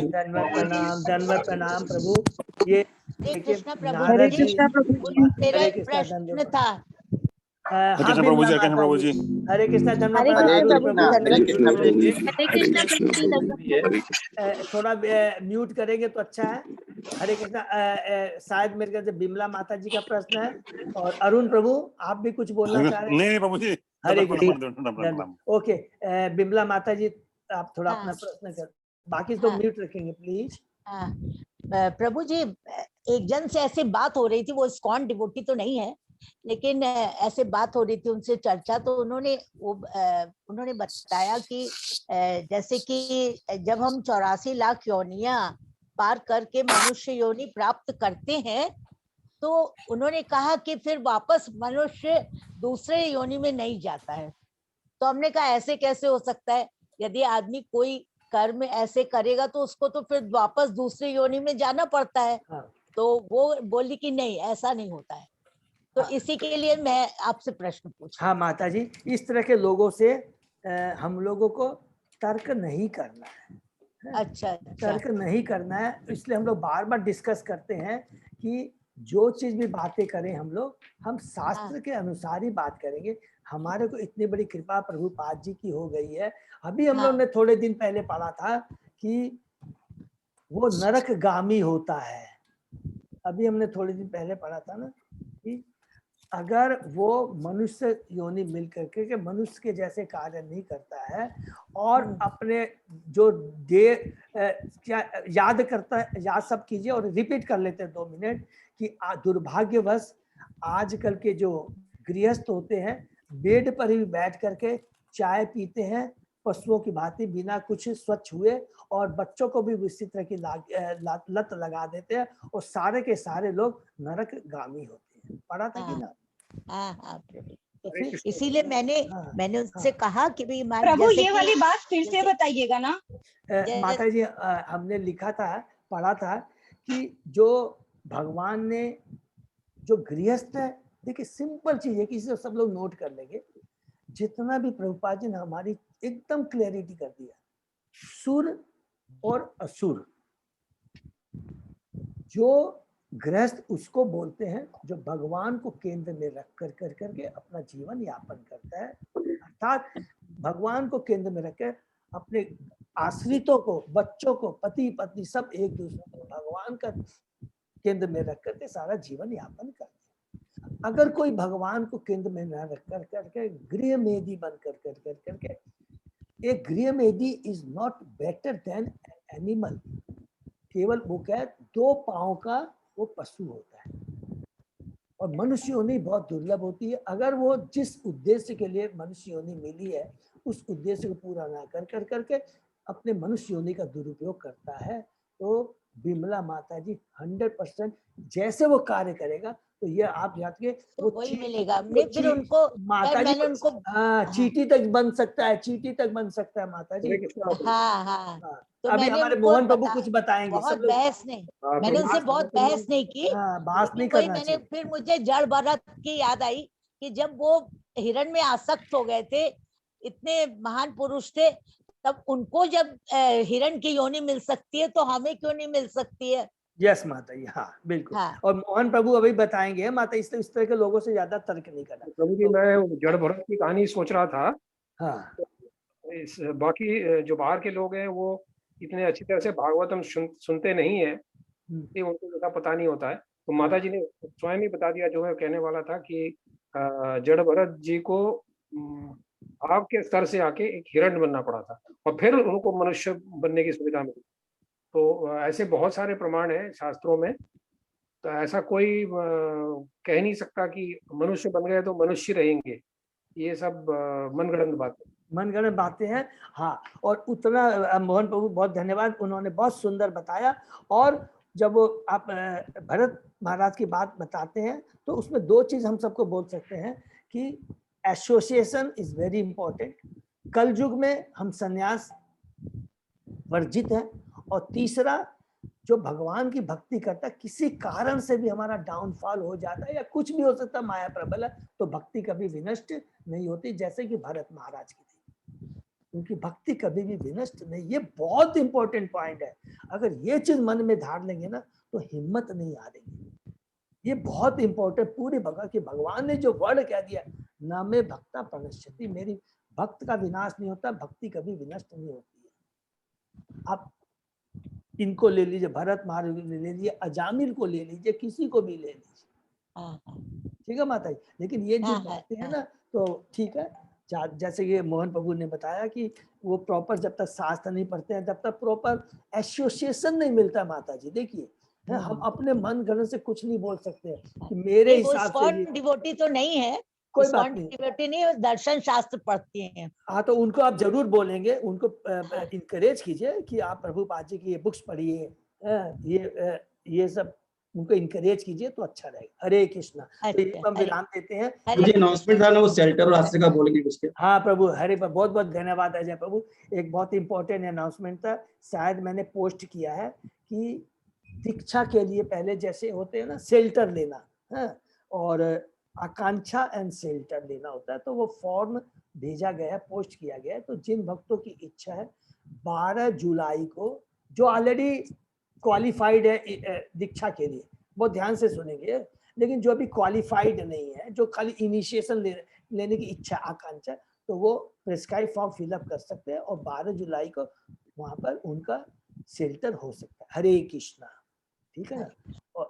दंडवत प्रणाम, दंडवत प्रणाम प्रभु। ये नारद जी, तेरा प्रश्न था। हाँ प्रभु जी, हरे कृष्णा दंडवत प्रणाम। थोड़ा म्यूट करेंगे तो अच्छा है। हरे कृष्णा। शायद मेरे ख्याल से बिमला माता जी का प्रश्न है और अरुण प्रभु आप भी कुछ बोलना चाह रहे हैं? नहीं प्रभु जी। हरे कृष्णा। ओके, बिमला माता जी आप थोड़ा अपना प्रश्न कर, बाकी तो म्यूट रखेंगे प्लीज। प्रभु जी, एक जन से ऐसे बात हो रही थी, वो इस्कॉन डिवोटी तो नहीं है, लेकिन ऐसे बात हो रही थी उनसे चर्चा, तो उन्होंने बताया कि जैसे कि जब हम 84 लाख योनियां पार करके मनुष्य योनि प्राप्त करते हैं, तो उन्होंने कहा कि फिर वापस मनुष्य दूसरे योनि में नहीं जाता है। तो हमने कहा ऐसे कैसे हो सकता है? यदि आदमी कोई कर्म ऐसे करेगा तो उसको तो फिर वापस दूसरे योनि में जाना पड़ता है। तो वो बोली कि नहीं, ऐसा नहीं होता है। तो इसी के लिए मैं आपसे प्रश्न पूछा। हाँ माता जी, इस तरह के लोगों से हम लोगों को तर्क नहीं करना है। अच्छा, तर्क नहीं करना है, इसलिए हम लोग बार बार डिस्कस करते हैं कि जो चीज भी बातें करें हम शास्त्र के अनुसार ही बात करेंगे। हमारे को इतनी बड़ी कृपा प्रभुपाद जी की हो गई है। अभी हम लोग ने थोड़े दिन पहले पढ़ा था कि वो नरकगामी होता है। अभी हमने थोड़े दिन पहले पढ़ा था ना कि अगर वो मनुष्य योनि मिल करके के मनुष्य के जैसे कार्य नहीं करता है और अपने जो दे क्या याद करता है, याद सब कीजिए और रिपीट कर लेते हैं 2 मिनट कि दुर्भाग्यवश आजकल के जो गृहस्थ होते हैं बेड पर ही बैठ करके चाय पीते हैं पशुओं की भांति बिना कुछ स्वच्छ हुए, और बच्चों को भी इसी तरह की लत लगा देते हैं और सारे के सारे लोग नरक गामी होते हैं। पढ़ा था कि ना? हाँ हाँ प्रभु। तो फिर इसीलिए मैंने उनसे कहा कि भाई मान प्रभु जैसे ये कि- वाली बात फिर से जैसे- बताइएगा ना। माता जी हमने लिखा था, पढ़ा था कि जो भगवान ने जो गृहस्थ है, देखिए सिंपल चीज है कि इसे सब लोग नोट कर लेंगे, जितना भी प्रभुपाद जी ने हमारी एकदम क्लैरिटी कर दिया, सुर और असुर, जो गृहस्थ उसको बोलते हैं जो भगवान को केंद्र में रख कर करके अपना जीवन यापन करता है, अर्थात भगवान को केंद्र में रखकर अपने आश्रितों को, बच्चों को, पति पत्नी सब एक दूसरे को भगवान का केंद्र में रख करके सारा जीवन यापन करते हैं। अगर कोई भगवान को केंद्र में न रख कर करके गृह मेदी बन कर करके, एक गृह मेदी is not better than animal, केवल वो क्या है 2 पांव का वो पशु होता है और मनुष्य योनि बहुत दुर्लभ होती है। अगर वो जिस उद्देश्य के लिए मनुष्य योनि मिली है उस उद्देश्य को पूरा ना कर करके अपने मनुष्य योनि का दुरुपयोग करता है, तो विमला माता जी 100% जैसे वो कार्य करेगा तो ये आप याद के तो वही मिलेगा। फिर उनको माता जी मैंने उनको चीटी तक बन सकता है, चीटी तक बन सकता है माता जी। हाँ तो अभी मैंने हमारे उनको मोहन बाबू कुछ बताएंगे। बहुत सब लोग बहस नहीं, मैंने उनसे बहुत बहस नहीं की, बहस नहीं लेकिन वही करना मैंने चाहिए। फिर मुझे जड़ भरत की याद आई कि जब वो हिरण में आसक्त हो गए थे, इतने महान पुरुष थे, तब उनको जब हिरण की योनि मिल सकती है तो हमें क्यों नहीं मिल सकती है? यस माता जी, हाँ बिल्कुल। हाँ। और मोहन प्रभु अभी बताएंगे माता, इस तरह के लोगों से ज्यादा तर्क नहीं करना। प्रभु जी मैं जड़ भरत की कहानी सोच रहा था। हाँ इस बाकी जो बाहर के लोग हैं वो इतने अच्छी तरह से भागवतम सुनते नहीं है, ये उनको ज़्यादा पता नहीं होता है। तो माता जी ने स्वयं ही बता दिया जो मैं कहने वाला था कि जड़ भरत जी को आपके स्तर से आके एक हिरण बनना पड़ा था और फिर उनको मनुष्य बनने की सुविधा मिली। तो ऐसे बहुत सारे प्रमाण हैं शास्त्रों में, तो ऐसा कोई कह नहीं सकता कि मनुष्य बन गए तो मनुष्य रहेंगे, ये सब मनगढ़ंत बातें, मनगढ़ंत बातें हैं। हाँ, और उतना मोहन प्रभु बहुत धन्यवाद, उन्होंने बहुत सुंदर बताया। और जब वो आप भरत महाराज की बात बताते हैं तो उसमें 2 चीज हम सबको बोल सकते हैं कि एसोसिएशन इज वेरी इंपॉर्टेंट। कल युग में हम संन्यास वर्जित है, और तीसरा जो भगवान की भक्ति करता है, किसी कारण से भी हमारा डाउनफॉल हो जाता है या कुछ भी हो सकता है, माया प्रबल है, तो भक्ति कभी विनष्ट नहीं होती, जैसे कि भरत महाराज की थी, उनकी भक्ति कभी भी विनष्ट नहीं। ये बहुत इंपॉर्टेंट पॉइंट है, अगर ये चीज मन में धार लेंगे ना तो हिम्मत नहीं हारेंगे। ये बहुत इंपॉर्टेंट, पूरी भगवत की भगवान ने जो वर्ड कह दिया, न में भक्ता प्रणश्यति, मेरी भक्त का विनाश नहीं होता, भक्ति कभी विनष्ट नहीं होती है। आप इनको ले लीजिए, भरत महाराज ले लीजिए, अजामिल को ले लीजिए, किसी को भी ले लीजिए, ठीक है माता जी। लेकिन ये जो बातें है ना, तो ठीक है, जैसे ये मोहन प्रभु ने बताया कि वो प्रॉपर जब तक शास्त्र नहीं पढ़ते हैं तब तक प्रॉपर एसोसिएशन नहीं मिलता माता जी। देखिए हम अपने मन गढ़ से कुछ नहीं बोल सकते कि मेरे हिसाब से डिवोटी तो नहीं है, कोई बात नहीं, डिवोटी नहीं, दर्शन शास्त्र पढ़ती हैं। हाँ, तो उनको आप जरूर बोलेंगे, उनको इनकरेज कीजिए कि आप प्रभुपाद जी की ये बुक्स पढ़िए, ये सब उनको इनकरेज कीजिए तो अच्छा रहेगा। हरे कृष्णा। तो ये हम विराम देते हैं। मुझे अनाउंसमेंट था ना, वो शेल्टर और आश्रय का बोलेंगे उसके। हाँ प्रभु, हरे बहुत बहुत धन्यवाद अजय प्रभु। एक बहुत इंपॉर्टेंट अनाउंसमेंट था, शायद मैंने पोस्ट किया है कि दीक्षा के लिए पहले जैसे होते हैं ना शेल्टर लेना, है, और आकांक्षा एंड शेल्टर लेना होता है, तो वो फॉर्म भेजा गया है, पोस्ट किया गया है। तो जिन भक्तों की इच्छा है 12 जुलाई को, जो ऑलरेडी क्वालिफाइड है दीक्षा के लिए, बहुत ध्यान से सुनेंगे, लेकिन जो अभी क्वालिफाइड नहीं है, जो खाली इनिशिएशन लेने की इच्छा आकांक्षा, तो वो प्रिस्क्राइब फॉर्म फिलअप कर सकते हैं और 12 जुलाई को वहां पर उनका शेल्टर हो सकता है। हरे कृष्णा, ठीक है ना। और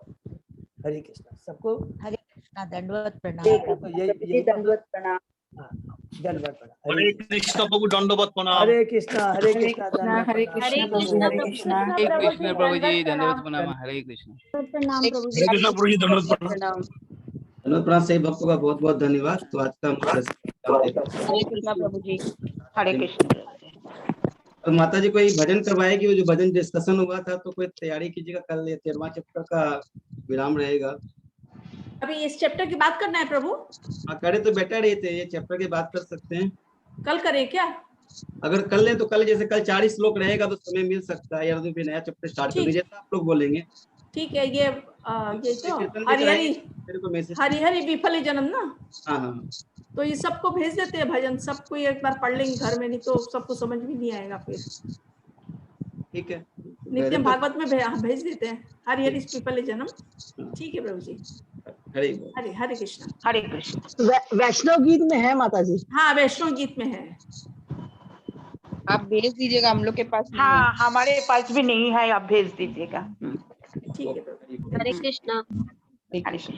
हरे कृष्णा सबको। हरे कृष्णा। दंडवत प्रणाम तो प्रभु। यही दंडवत प्रणाम। हाँ, दंडवत प्रणाम। हरे कृष्ण प्रभु दंडवत प्रणाम। हरे कृष्णा दंडवत हरे प्रणाम। कृष्ण प्रभु, हरे कृष्णा। हरे कृष्ण प्रभु जी दंडवत प्रणाम। हरे कृष्ण। प्रणाम प्रभु जी। हरे कृष्ण प्रभु जी दंडवत प्रणाम। धन्यवाद प्रणाम सही भक्तों का बहुत बहुत धन्यवाद। तो आज का हमारा सत्संग हरे कृष्णा प्रभु जी। हरे कृष्ण। और माता जी कोई भजन करवाएगी, वो जो भजन डिस्कशन हुआ था तो कोई तैयारी कीजिएगा, कल ये 13वां चैप्टर का विराम रहेगा। अभी इस चैप्टर की बात करना है प्रभु? हाँ करे तो बेटर ही थे, ये चैप्टर की बात कर सकते हैं। कल करें क्या? अगर कर ले तो कल, जैसे कल 40 श्लोक रहेगा तो समय मिल सकता है, या तो फिर नया चैप्टर स्टार्ट कर दीजिए, आप लोग बोलेंगे। ठीक है। ये तो कीर्तन भी कराएंगे, मेरे को मैसेज। हरिहरि विफल जन्म ना। हाँ हाँ तो ये सबको भेज देते हैं भजन, सबको एक बार पढ़ लेंगे घर में, नहीं तो सबको समझ भी नहीं आएगा फिर। ठीक है, नित्य भागवत में भेज देते हैं हरिहरि विफल जन्म। ठीक है प्रभु जी। हरे हरे हरे कृष्ण। हरे कृष्ण। वैष्णव गीत में है माता जी? हाँ वैष्णव गीत में है। आप भेज दीजिएगा, हम लोग के पास नहीं है। हाँ हमारे पास भी नहीं है, आप भेज दीजिएगा। ठीक है प्रभु। हरे कृष्ण। हरे कृष्ण।